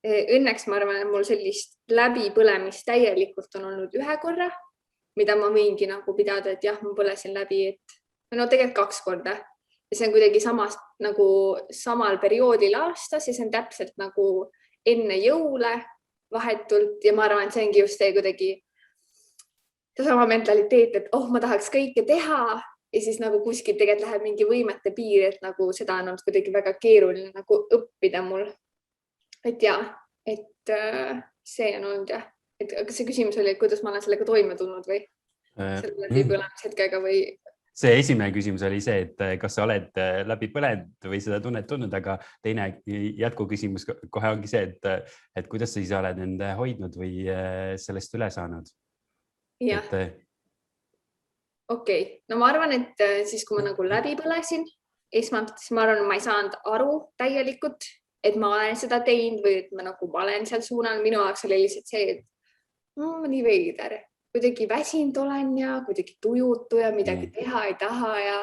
Õnneks ma arvan, et mul sellist läbipõlemist täielikult on olnud ühe korra, mida ma võingi nagu pidada, et jah, ma põlesin läbi, et no tegelikult 2 korda. Ja see on kuidagi nagu samal perioodil aastas ja see on täpselt nagu enne jõule vahetult ja ma arvan, et see ongi just see kuidagi sama mentaliteet, et ma tahaks kõike teha ja siis nagu kuskil tegelikult läheb mingi võimete piir, et nagu seda on olnud kuidagi väga keeruline nagu õppida mul. Et ja, et see on olnud jah. Et kas see küsimus oli, et kuidas ma olen sellega toime tulnud või selle läbipõlemishetkega või? See esimene küsimus oli see, et kas sa oled läbi põlenud või seda tunnet tundnud, aga teine jätkuküsimus kohe ongi see, et kuidas sa ise oled nende hoidnud või sellest üle saanud? Jah. Okei. No ma arvan, et siis kui ma nagu läbi põlesin, esmalt siis ma arvan, et ma ei saanud aru täielikult, et ma olen seda teinud või et ma nagu olen seal suunal. Minu jaoks oli lihtsalt see, et nii veider. Kuidagi väsinud olen ja kuidagi tujutu ja midagi teha ei taha ja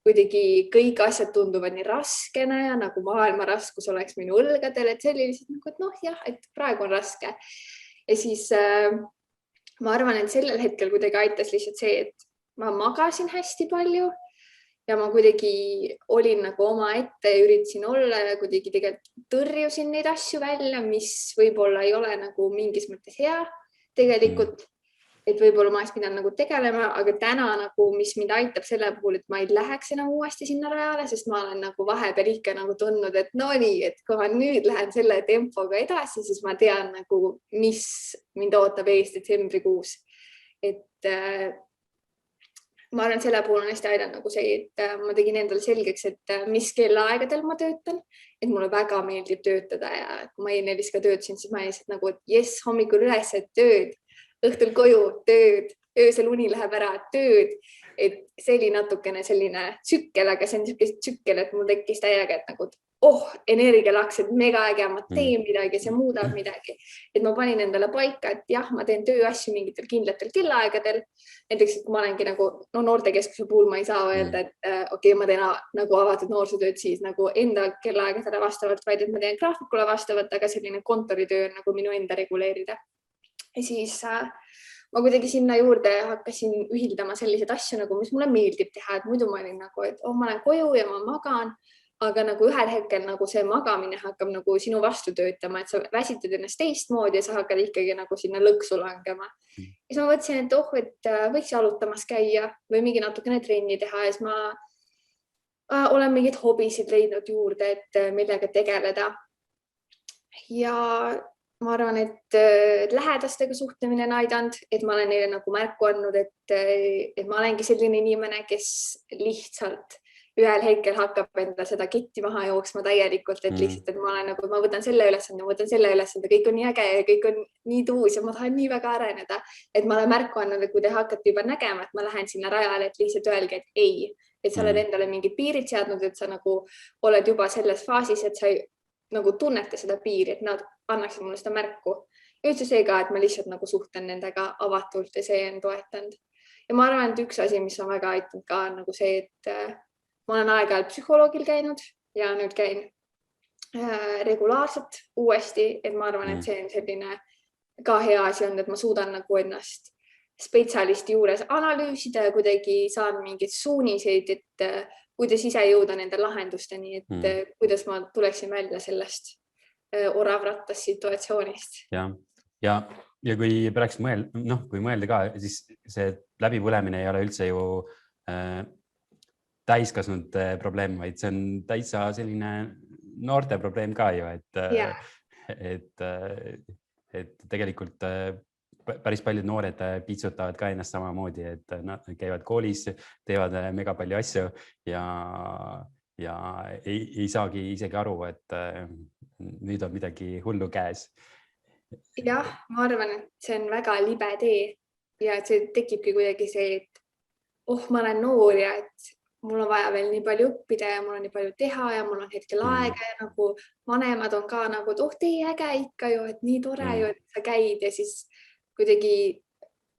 kuidagi kõik asjad tunduvad nii raskena ja nagu maailma raskus oleks minu õlgadel, et see oli lihtsalt nagu, et jah, et praegu on raske. Ja siis ma arvan, et sellel hetkel kuidagi aitas lihtsalt see, et ma magasin hästi palju ja ma kuidagi olin nagu oma ette ja üritasin olla ja kuidagi tegelikult tõrjusin neid asju välja, mis võib-olla ei ole nagu mingis mõttes hea tegelikult. Et võib-olla ma oleks pidanud nagu tegelema, aga täna nagu, mis mind aitab selle puhul, et ma ei läheks enam uuesti sinna rajale, sest ma olen nagu vahepeal ikka nagu tundnud, et no nii, et kui ma nüüd lähen selle tempoga edasi, siis ma tean nagu, mis mind ootab ees detsembrikuus. Et ma arvan, selle puhul on hästi aidanud nagu see, et ma tegin endale selgeks, et mis kellaaegadel ma töötan, et mulle väga meeldib töötada ja kui ma E4-s ka töötasin, siis ma lihtsalt nagu, et jess, hommikul üles, et tööd. Õhtul koju, tööd, öösel uni läheb ära, tööd, et see oli natukene selline tsükkel, aga see on niisugune tsükkel, et mul tekkis täiega, et nagu, energialaks, et mega äge, ma teen midagi, see muudab midagi. Et ma panin endale paika, et jah, ma teen tööasju mingitel kindlatel kellaaegadel. Näiteks, et ma olengi nagu, noortekeskuse puhul ma ei saa öelda, et okei, ma teen nagu avatud noorsootööd siis nagu enda kellaaegadele vastavalt, vaid et ma teen graafikule vastavalt, aga selline kontoritöö on nagu minu enda reguleerida. Ja siis ma kuidagi sinna juurde hakkasin ühildama selliseid asju, nagu mis mulle meeldib teha, et muidu ma olin nagu, et ma olen koju ja ma magan, aga nagu ühel hetkel nagu see magamine hakkab nagu sinu vastu töötama, et sa väsitad ennast teistmoodi ja sa hakkad ikkagi nagu sinna lõksu langema. Ja siis ma mõtlesin, et võiks jalutamas käia või mingi natukene trenni teha ja siis ma olen mingid hobisid leidnud juurde, et millega tegeleda. Ja ma arvan, et lähedastega suhtlemine on aidanud, et ma olen neile nagu märku andnud, et ma olengi selline inimene, kes lihtsalt ühel hetkel hakkab enda seda ketti maha jooksma täielikult, et lihtsalt, et ma olen nagu, ma võtan selle ülesande, kõik on nii äge ja kõik on nii tuus ja ma tahan nii väga areneda, et ma olen märku andnud, et kui te hakkate juba nägema, et ma lähen sinna rajale, et lihtsalt öelge, et ei, et sa oled endale mingid piirid seadnud, et sa nagu oled juba selles faasis, et sa nagu tunnete seda piiri, et nad annaksid mulle seda märku. Ja üldse see ka, et ma lihtsalt nagu suhtlen nendega avatult ja see on toetanud. Ja ma arvan, et üks asi, mis on väga aitanud ka on nagu see, et ma olen aeg-ajalt psühholoogil käinud ja nüüd käin regulaarselt uuesti, et ma arvan, et see on selline ka hea asi on, et ma suudan nagu ennast spetsialisti juures analüüsida ja kuidagi saan mingeid suuniseid, et kuidas ise jõuda nende lahendusteni, et kuidas ma tuleksin välja sellest oravrattas situatsioonist. Ja kui peaks kui mõelda ka, siis see läbipõlemine ei ole üldse ju täiskasnud probleem, vaid see on täitsa selline noorte probleem ka ju, et tegelikult päris paljud noored piitsutavad ka ennast samamoodi, et nad käivad koolis, teevad mega palju asju ja ei saagi isegi aru, et nüüd on midagi hullu käes. Jah, ma arvan, et see on väga libe tee ja see tekibki kuidagi see, et ma olen noor ja et mul on vaja veel nii palju õppida ja mul on nii palju teha ja mul on hetkel aega ja nagu vanemad on ka nagu, et tee äge ikka ju, et nii tore ju, et sa käid ja siis kuidagi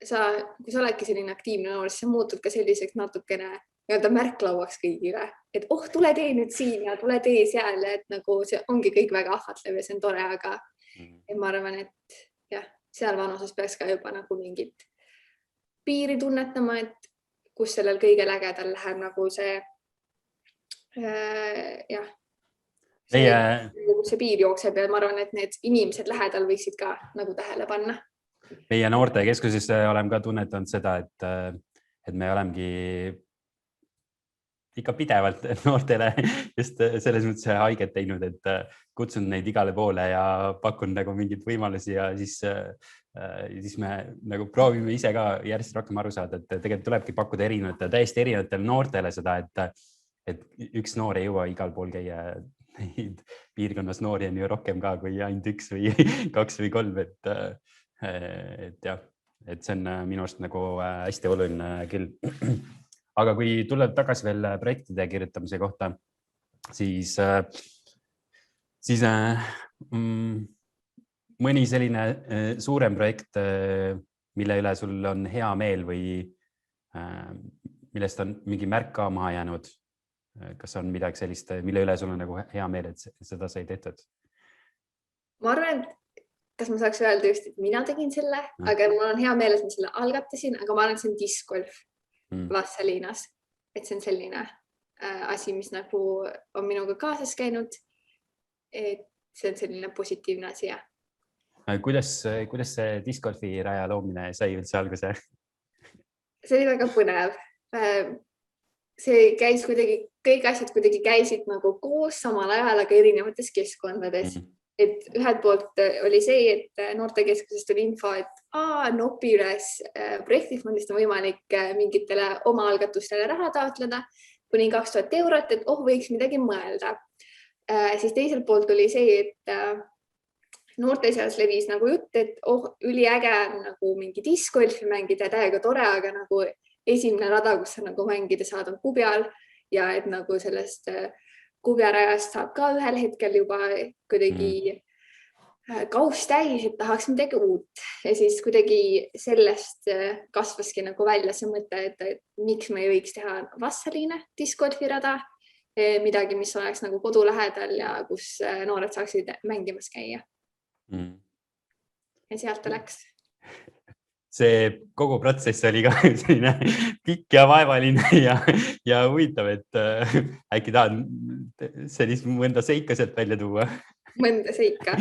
kui sa oledki selline aktiivne noor, siis sa muutud ka selliseks natukene märklauaks kõigile, et tule tee nüüd siin ja tule tee seal ja et nagu see ongi kõik väga ahvatlev ja see on tore, aga ma arvan, et jah, seal vanuses peaks ka juba nagu mingit piiri tunnetama, et kus sellel kõigel ägedal läheb nagu see see piir jookseb ja ma arvan, et need inimesed lähedal võiksid ka nagu tähele panna. Meie noortekeskuses oleme ka tunnetanud seda, et me olemegi ikka pidevalt noortele just selles mõttes haiget teinud, et kutsunud neid igale poole ja pakun nagu mingeid võimalusi ja siis me nagu proovime ise ka järjest rohkem aru saada, et tegelikult tulebki pakkuda täiesti erinevatele noortele seda, et üks noor ei jõua igal pool käia, neid piirkonnas noori on ju rohkem ka kui ainult 1 või 2 või 3, et jah, et see on minu arust nagu hästi oluline küll. Aga kui tuleb tagasi veel projektide kirjutamise kohta, siis mõni selline suurem projekt, mille üle sul on hea meel või millest on mingi märk ka maha jäänud, kas on midagi sellist, mille üle sul on nagu hea meel, et seda sai tehtud? Ma arvan, kas ma saaks öelda just, et mina tegin selle, aga mul on hea meel, et ma selle algatasin, aga ma arvan, et see on discgolf Vassaliinas, et see on selline asi, mis nagu on minuga kaasas käinud, et see on selline positiivne asi. Kuidas see discgolfi raja loomine sai üldse alguse? See oli väga põnev. See käis kuidagi, kõik asjad kuidagi käisid nagu koos samal ajal, aga erinevates keskkondades. Et ühelt poolt oli see, et noortekeskusest oli info, et NOP-i üles projektifondist on võimalik mingitele omaalgatustele raha taotleda kuni 2000 eurot, et võiks midagi mõelda. Siis teiselt poolt oli see, et noorte seas levis nagu jutt, et üliäge on nagu mingi discgolfi mängida, täiega tore, aga nagu esimene rada, kus sa nagu mängida saad, on kubjal ja et nagu sellest kubjarajast saab ka ühel hetkel juba kuidagi kaus täis, et tahaks midagi uut. Ja siis kuidagi sellest kasvaski nagu välja see mõte, et miks me ei võiks teha Vassaliine discgolfirada, midagi, mis oleks nagu kodu lähedal ja kus noored saaksid mängimas käia. Ja sealt ta läks. see kogu protsess oli ka selline pikk ja vaevaline ja huvitav, et äkki tahad sellist mõnda seika sealt välja tuua? Mõnda seika.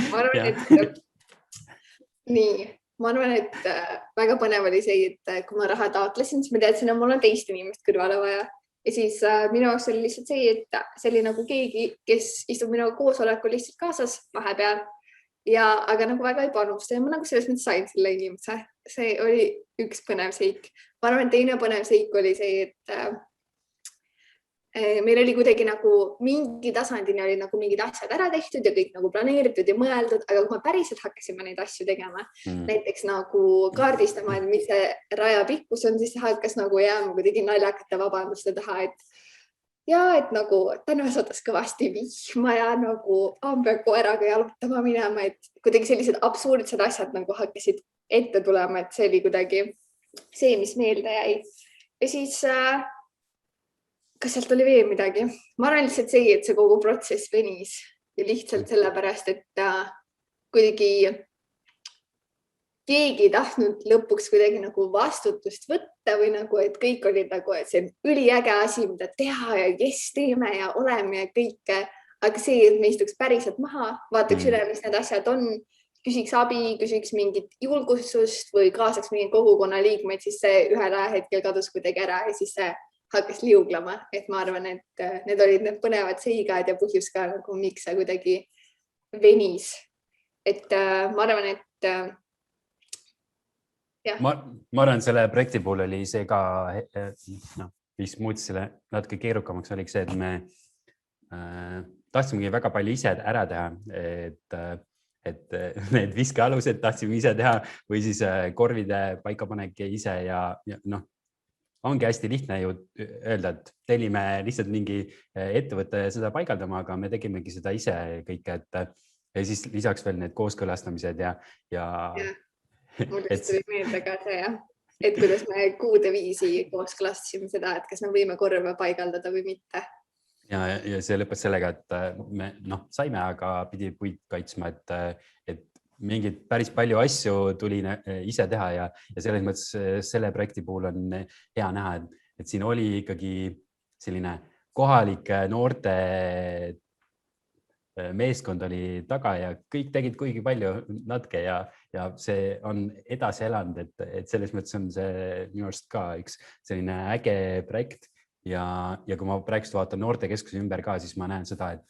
Ma arvan, et väga põnev oli see, et kui ma raha taotlesin, siis ma teadsin, et mul on teist inimest kõrvale vaja. Ja siis minu jaoks oli lihtsalt see, et see oli nagu keegi, kes istub minu koosolekul lihtsalt kaasas vahepeal. Aga nagu väga ei panusta ja ma nagu selles mõttes sain selle inimese. See oli üks põnev seik. Ma arvan, teine põnev seik oli see, et meil oli kuidagi nagu mingi tasandini oli nagu mingid asjad ära tehtud ja kõik nagu planeeritud ja mõeldud, aga kui me päriselt hakkasime neid asju tegema, näiteks nagu kaardistama, et mis see raja pikkus on, siis hakkas nagu jääma kuidagi naljakate vabanduste taha, et nagu täna sadas kõvasti vihma ja nagu peab koeraga jalutama minema, et kuidagi sellised absurdsed asjad nagu hakkasid ette tulema, et see oli kuidagi see, mis meelde jäi. Ja siis kas sealt oli veel midagi? Ma arvan lihtsalt see, et see kogu protsess venis ja lihtsalt sellepärast, et kuidagi keegi ei tahtnud lõpuks kuidagi nagu vastutust võtta või nagu, et kõik olid nagu, et see on üliäge asi, mida teha ja kes teeme ja oleme ja kõike. Aga see, et me istuks päriselt maha, vaataks üle, mis need asjad on, küsiks abi, küsiks mingit julgustust või kaasaks mingi kogukonna liikmeid, siis see ühel hetkel kadus kuidagi ära ja siis see hakkas liuglama, et ma arvan, et need olid need põnevad seigad ja põhjus ka nagu miks see kuidagi venis. Et ma arvan, et jah. Ma arvan, selle projekti puhul oli see ka, mis muutis selle natuke keerukamaks, oli see, et me tahtsimegi väga palju ise ära teha, et need viskealused tahtsime ise teha või siis korvide paikapanek ise ja ongi hästi lihtne ju öelda, et tellime lihtsalt mingi ettevõtte seda paigaldama, aga me tegimegi seda ise kõike, ja siis lisaks veel need kooskõlastamised ja. Mul just tuli meelde ka see, et kuidas me kuude viisi kooskõlastasime seda, et kas me võime korve paigaldada või mitte. Ja see lõpes sellega, et me saime, aga pidi puid kaitsma, et mingid päris palju asju tuli ise teha ja selles mõttes selle projekti puhul on hea näha, et siin oli ikkagi selline kohalike noorte meeskond oli taga ja kõik tegid kuigi palju natuke ja see on edasi elanud, et selles mõttes on see minu arust ka üks selline äge projekt ja kui ma praegu vaatan noortekeskuse ümber ka, siis ma näen seda, et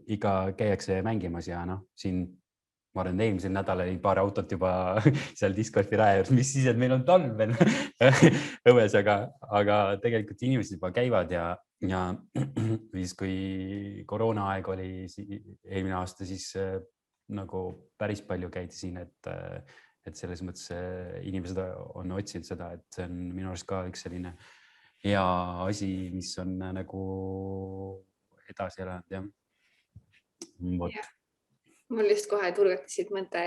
ikka käiakse mängimas ja siin ma arvan, eelmisel nädalal oli paar autot juba seal discgolfi raja juures, mis siis, et meil on talv veel õues, aga tegelikult inimesed juba käivad ja siis kui koroona aeg oli eelmine aasta, siis nagu päris palju käidi siin, et selles mõttes inimesed on otsinud seda, et see on minu arust ka üks selline hea asi, mis on nagu edasi elanud ja vot. Mul just kohe turgatasid mõte,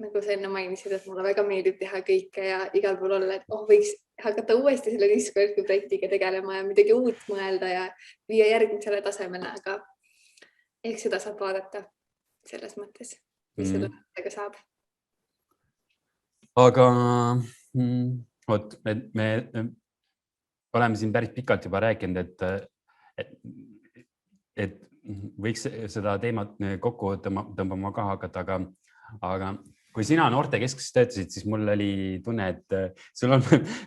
nagu sa enne mainisid, et mulle väga meeldib teha kõike ja igal pool olla, et võiks hakata uuesti selle discgolfi projektiga tegelema ja midagi uut mõelda ja viia järgmisele tasemele, aga ehk seda saab vaadata selles mõttes, mis seda mõttega saab. Aga vot, me oleme siin päris pikalt juba rääkinud, et võiks seda teemat kokku tõmbama ka hakata, aga kui sina noortekeskuses töötasid, siis mul oli tunne, et sul on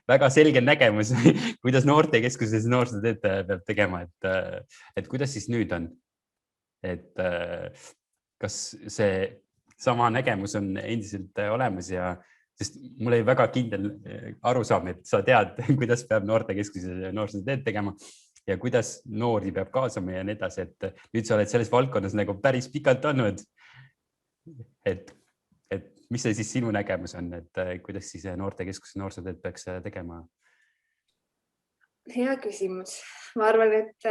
väga selge nägemus, kuidas noortekeskuses noorsootööd peab tegema, et kuidas siis nüüd on? Et kas see sama nägemus on endiselt olemas ja sest mul oli väga kindel arusaam, et sa tead, kuidas peab noortekeskuses noorsootööd tegema ja kuidas noori peab kaasama ja nii edasi, et nüüd sa oled selles valdkonnas nagu päris pikalt olnud. Et mis see siis sinu nägemus on, et kuidas siis noortekeskuse noorsootööd peaks tegema? Hea küsimus. Ma arvan, et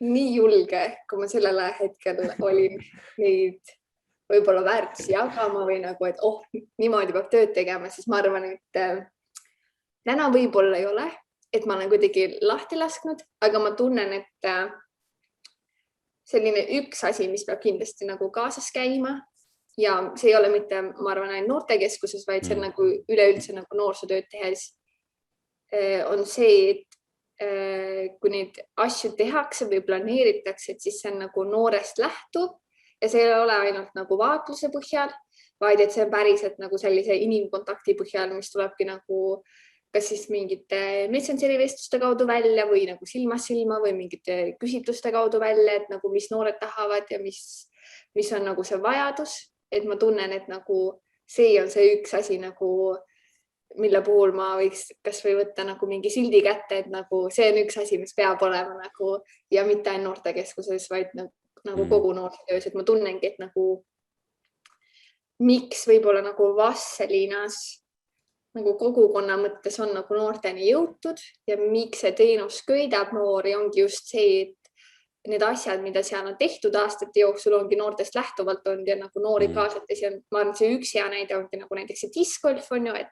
nii julge, kui ma sellel hetkel olin neid võib-olla väärtusi jagama või nagu, et niimoodi peab tööd tegema, siis ma arvan, et täna võib-olla ei ole, et ma olen kuidagi lahti lasknud, aga ma tunnen, et selline üks asi, mis peab kindlasti nagu kaasas käima, ja see ei ole mitte, ma arvan, ainult noortekeskuses, vaid see on nagu üleüldse nagu noorsootööd tehes on see, et kui neid asju tehakse või planeeritakse, et siis see on nagu noorest lähtub ja see ei ole ainult nagu vaatluse põhjal, vaid et see on päriselt nagu sellise inimkontakti põhjal, mis tulebki nagu kas siis mingite Messengeri vestluste kaudu välja või nagu silmast silma või mingite küsitluste kaudu välja, et nagu mis noored tahavad ja mis on nagu see vajadus, et ma tunnen, et nagu see on see üks asi nagu, mille puhul ma võiks kas või võtta nagu mingi sildi kätte, et nagu see on üks asi, mis peab olema nagu ja mitte ainult noortekeskuses, vaid nagu kogu noorsootöös, et ma tunnengi, et nagu miks võib-olla nagu Vasselinas nagu kogukonna mõttes on nagu noorteni jõutud ja miks see teenus köidab noori ongi just see, et need asjad, mida seal on tehtud aastate jooksul, ongi noortest lähtuvalt olnud ja nagu noori kaasates ja ma arvan, see üks hea näide ongi nagu näiteks see discgolf on ju, et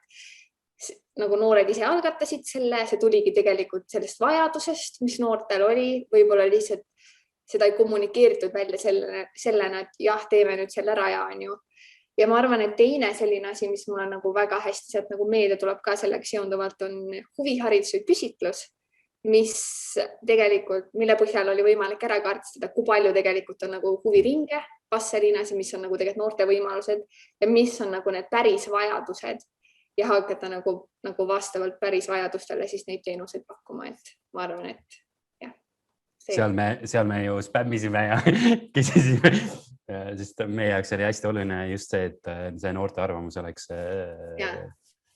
nagu noored ise algatasid selle, see tuligi tegelikult sellest vajadusest, mis noortel oli, võib-olla lihtsalt seda ei kommunikeeritud välja sellena, et jah, teeme nüüd selle raja on ju. Ja ma arvan, et teine selline asi, mis mul on nagu väga hästi sealt nagu meedia tuleb ka selleks seonduvalt on huvihariduse küsitlus, mis tegelikult, mille põhjal oli võimalik ära kaardistada, kui palju tegelikult on nagu huviringe Vasselinas, mis on nagu tegelikult noorte võimalused ja mis on nagu need päris vajadused ja hakata nagu vastavalt päris vajadustele siis neid teenuseid pakkuma, et ma arvan, et jah. Seal me ju spämmisime ja küsisime, sest meie jaoks oli hästi oluline just see, et see noorte arvamus oleks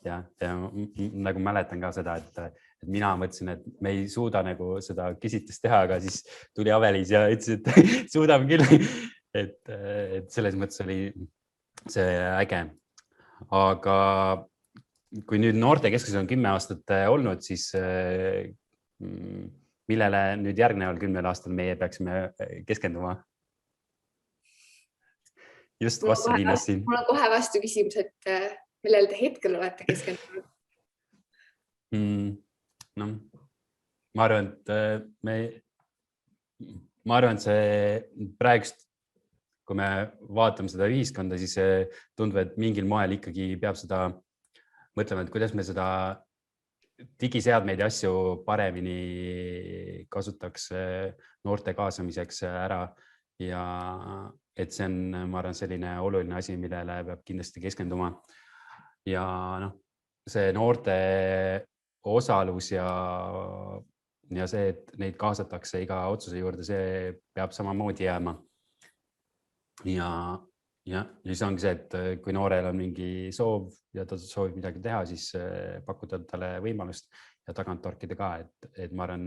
ja nagu mäletan ka seda, et mina mõtlesin, et me ei suuda nagu seda küsitlust teha, aga siis tuli Avelis ja ütles, et suudame küll, et selles mõttes oli see äge. Aga kui nüüd noortekeskuses on 10 aastat olnud, siis millele nüüd järgneval 10 aastal meie peaksime keskenduma? Just Vasselinas siin. Mul on kohe vastu küsimus, et millele te hetkel olete keskendunud? No, ma arvan, et see praegust, kui me vaatame seda ühiskonda, siis tundub, et mingil moel ikkagi peab seda mõtlema, et kuidas me seda digiseadmeid ja asju paremini kasutaks noorte kaasamiseks ära ja et see on, ma arvan, selline oluline asi, millele peab kindlasti keskenduma. Ja see noorte osalus ja see, et neid kaasatakse iga otsuse juurde, see peab samamoodi jääma. Ja siis ongi see, et kui noorel on mingi soov ja ta soovib midagi teha, siis pakkuda talle võimalust ja tagant torkida ka, et ma arvan,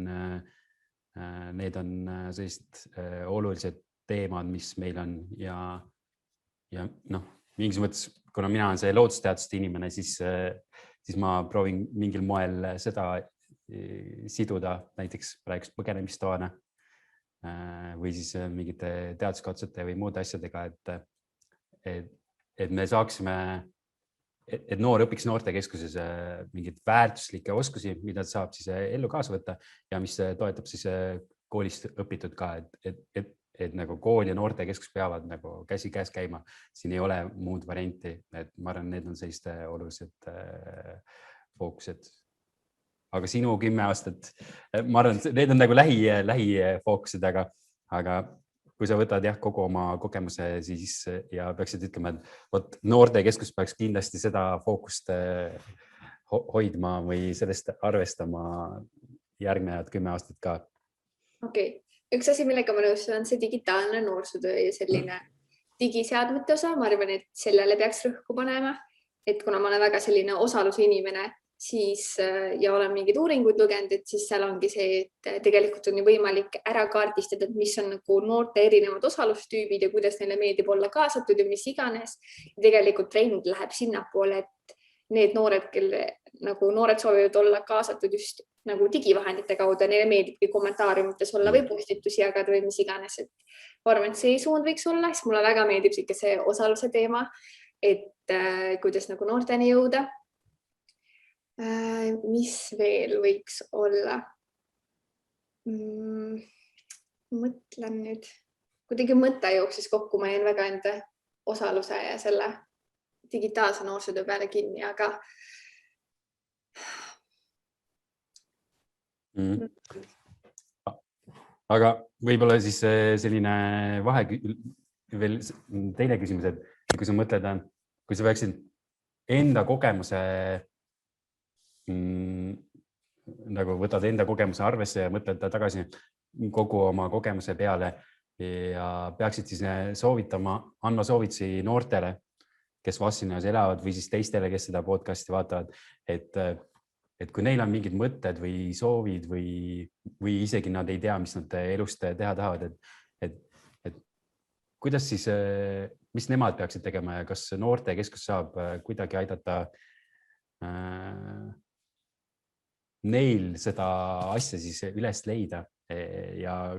need on sellised olulised teemad, mis meil on ja mingis mõttes, kuna mina olen see loodusteaduste inimene, siis ma proovin mingil moel seda siduda näiteks praegust põgenemistoana või siis mingite teaduskatsete või muude asjadega, et me saaksime, et noor õpiks noortekeskuses mingeid väärtuslikke oskusi, mida saab siis ellu kaasa võtta ja mis toetab siis koolist õpitud ka, et nagu kool ja noortekeskus peavad nagu käsi käes käima. Siin ei ole muud varianti, et ma arvan, need on selliste olulised fookused. Aga sinu 10 aastat, ma arvan, need on nagu lähifookused, aga kui sa võtad kogu oma kogemuse siis ja peaksid ütlema, et noortekeskus peaks kindlasti seda fookust hoidma või sellest arvestama järgnevad 10 aastat ka. Okei. Üks asi, millega ma nõustun, on see digitaalne noorsootöö ja selline digiseadmete osa. Ma arvan, et sellele peaks rõhku panema, et kuna ma olen väga selline osaluse inimene, siis ja olen mingeid uuringuid lugenud, et siis seal ongi see, et tegelikult on ju võimalik ära kaardistada, et mis on nagu noorte erinevad osalustüübid ja kuidas neile meeldib olla kaasatud ja mis iganes. Tegelikult trend läheb sinnapoole, et need noored, kelle nagu noored soovivad olla kaasatud just nagu digivahendite kaudu ja neile meeldibki kommentaariumites olla või postitusi jagada või mis iganes. Et ma arvan, et see suund võiks olla, siis mulle väga meeldib see osaluse teema, et kuidas nagu noorteni jõuda. Mis veel võiks olla? Mõtlen nüüd. Kuidagi mõte jooksis kokku, ma jäin väga enda osaluse ja selle digitaalse noorsootöö peale kinni, aga Aga võib-olla siis selline veel teine küsimus, et kui sa mõtled, kui sa peaksid enda kogemuse nagu võtad enda kogemuse arvesse ja mõtled tagasi kogu oma kogemuse peale ja peaksid siis andma soovitusi noortele, kes Vastseliinas elavad või siis teistele, kes seda podcasti vaatavad, et kui neil on mingid mõtted või soovid või isegi nad ei tea, mis nad elust teha tahavad, et kuidas siis, mis nemad peaksid tegema ja kas noortekeskus saab kuidagi aidata neil seda asja siis üles leida ja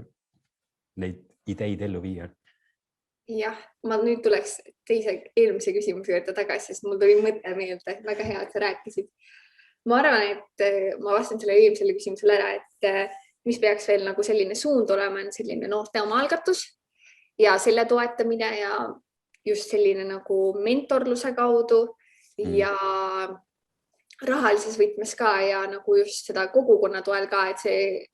neid ideid ellu viia? Jah, ma nüüd tuleks eelmise küsimuse juurde tagasi, sest mul tuli mõte meelde, väga hea, et sa rääkisid. Ma arvan, et ma vastan selle eelmisele küsimusele ära, et mis peaks veel nagu selline suund olema, on selline noorte omaalgatus ja selle toetamine ja just selline nagu mentorluse kaudu ja rahalises võtmes ka ja nagu just seda kogukonna toel ka, et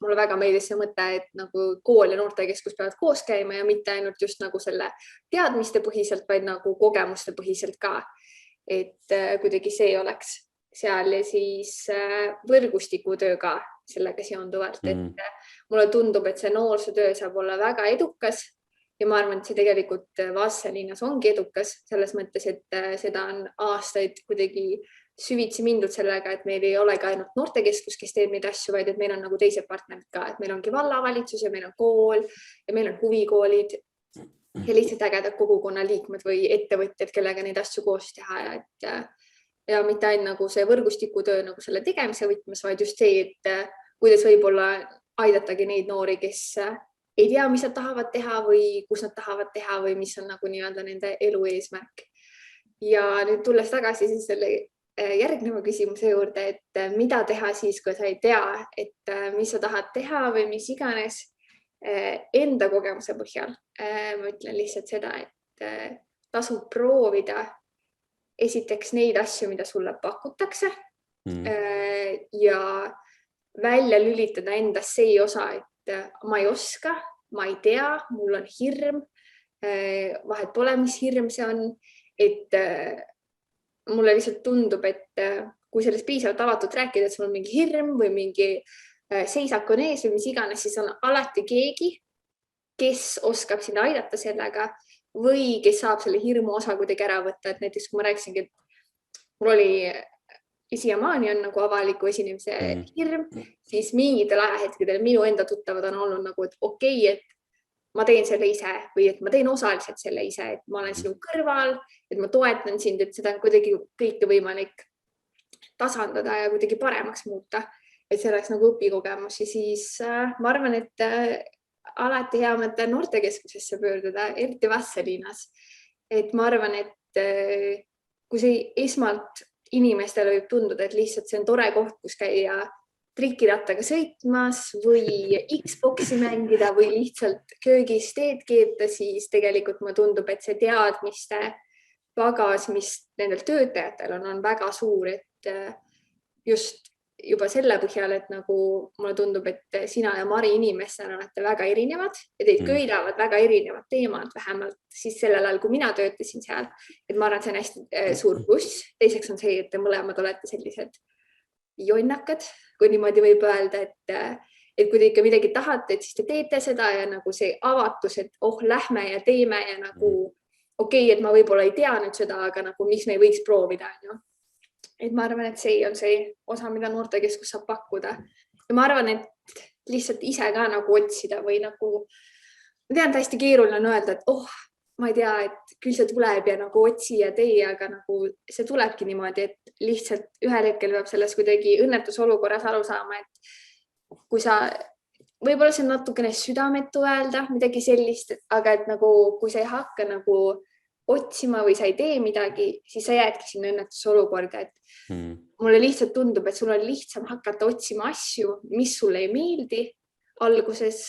mulle väga meeldis see mõte, et nagu kool ja noortekeskus peavad koos käima ja mitte ainult just nagu selle teadmiste põhiselt, vaid nagu kogemuste põhiselt ka. Et kuidagi see oleks seal ja siis võrgustikutöö ka sellega seonduvalt, et mulle tundub, et see noorsootöö saab olla väga edukas ja ma arvan, et see tegelikult Vastseliinas ongi edukas selles mõttes, et seda on aastaid kuidagi süvitsi mindud sellega, et meil ei ole ka ainult noortekeskus, kes teeb neid asju, vaid et meil on nagu teised partnerid ka, et meil ongi vallavalitsus ja meil on kool ja meil on huvikoolid ja lihtsalt ägedad kogukonna liikmed või ettevõtjad, kellega neid asju koos teha ja mitte ainult nagu see võrgustikutöö nagu selle tegemise võtmes, vaid just see, et kuidas võib-olla aidatagi neid noori, kes ei tea, mis nad tahavad teha või kus nad tahavad teha või mis on nagu nii-öelda nende elu eesmärk. Ja nüüd tulles tagasi siis selle järgneva küsimuse juurde, et mida teha siis, kui sa ei tea, et mis sa tahad teha või mis iganes enda kogemuse põhjal. Ma ütlen lihtsalt seda, et tasub proovida esiteks neid asju, mida sulle pakutakse ja välja lülitada endas see osa, et ma ei oska, ma ei tea, mul on hirm, vahet pole, mis hirm see on, et mulle lihtsalt tundub, et kui sellest piisavalt avatult rääkida, et sul on mingi hirm või mingi seisak on ees või mis iganes, siis on alati keegi, kes oskab sind aidata sellega või kes saab selle hirmu osa kuidagi ära võtta, et näiteks kui ma rääkisingi, et mul oli siiamaani on nagu avaliku esinemise hirm, siis mingitel ajahetkedel minu enda tuttavad on olnud nagu, et okei, et ma teen selle ise või et ma teen osaliselt selle ise, et ma olen sinu kõrval, et ma toetan sind, et seda on kuidagi kõike võimalik tasandada ja kuidagi paremaks muuta, et see oleks nagu õpikogemus ja siis ma arvan, et alati hea mõte noortekeskusesse pöörduda, eriti Vastseliinas. Et ma arvan, et kui see esmalt inimestele võib tunduda, et lihtsalt see on tore koht, kus käia trikirattaga sõitmas või Xboxi mängida või lihtsalt köögis teed keeta, siis tegelikult mulle tundub, et see teadmiste pagas, mis nendel töötajatel on väga suur, et just juba selle põhjal, et nagu mulle tundub, et sina ja Mari inimestena olete väga erinevad ja teid köidavad väga erinevad teemad, vähemalt siis sellel ajal, kui mina töötasin seal. Et ma arvan, et see on hästi suur pluss. Teiseks on see, et te mõlemad olete sellised jonnakad, kui niimoodi võib öelda, et kui te ikka midagi tahate, et siis te teete seda ja nagu see avatus, et lähme ja teeme ja nagu okei, et ma võib-olla ei tea nüüd seda, aga nagu mis me võiks proovida, on ju. Et ma arvan, et see on see osa, mida noortekeskus saab pakkuda. Ja ma arvan, et lihtsalt ise ka nagu otsida või nagu, ma tean, hästi keeruline on öelda, et ma ei tea, et küll see tuleb ja nagu otsi ja tee, aga nagu see tulebki niimoodi, et lihtsalt ühel hetkel peab selles kuidagi õnnetusolukorras aru saama, et kui sa, võib-olla see on natukene südametu öelda midagi sellist, aga et nagu, kui sa ei hakka nagu otsima või sa ei tee midagi, siis sa jäädki sinna õnnetusolukorda, et mulle lihtsalt tundub, et sul on lihtsam hakata otsima asju, mis sulle ei meeldi alguses,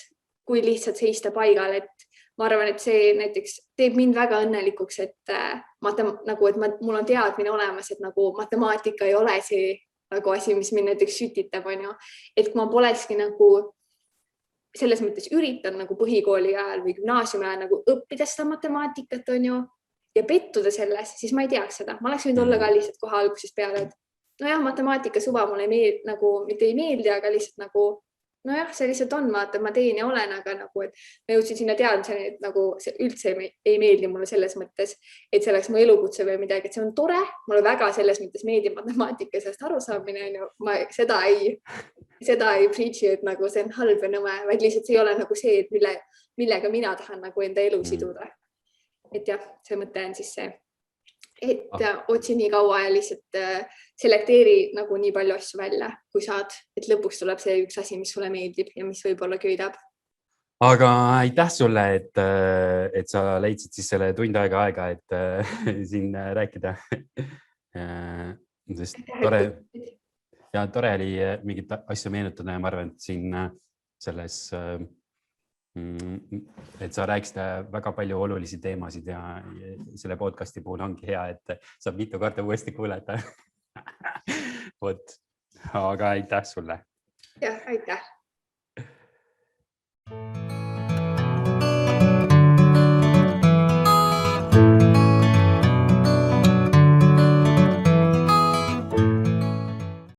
kui lihtsalt seista paigal, et ma arvan, et see näiteks teeb mind väga õnnelikuks, et mul on teadmine olemas, et nagu matemaatika ei ole see nagu asi, mis mind näiteks sütitab, on ju. Et kui ma polekski nagu selles mõttes üritan nagu põhikooli ajal või gümnaasiumi ajal nagu õppida seda matemaatikat, on ju, ja pettuda selles, siis ma ei teaks seda. Ma oleks võinud olla ka lihtsalt kohe algusest peale, et nojah, matemaatika suva mulle nagu mitte ei meeldi, aga lihtsalt nagu nojah, see lihtsalt on, vaata, ma teen ja olen, aga nagu, et ma jõudsin sinna teadmiseni, et nagu see üldse ei meeldi mulle selles mõttes, et see oleks mu elukutse või midagi, et see on tore. Mulle väga selles mõttes meeldib matemaatika sellest arusaamine, on ju. Ma seda ei preachi, et nagu see on halb ja nõme, vaid lihtsalt see ei ole nagu see, et millega mina tahan nagu enda elu siduda. Et jah, see mõte on siis see, et otsi nii kaua ja lihtsalt selekteeri nagu nii palju asju välja, kui saad, et lõpuks tuleb see üks asi, mis sulle meeldib ja mis võib-olla köidab. Aga aitäh sulle, et sa leidsid siis selle tund aega, et siin rääkida. Sest tore oli mingit asju meenutada ja ma arvan, et siin selles, et sa rääkisid väga palju olulisi teemasid ja selle podcasti puhul ongi hea, et saab mitu korda uuesti kuulata. Vot, aga aitäh sulle. Jah, aitäh.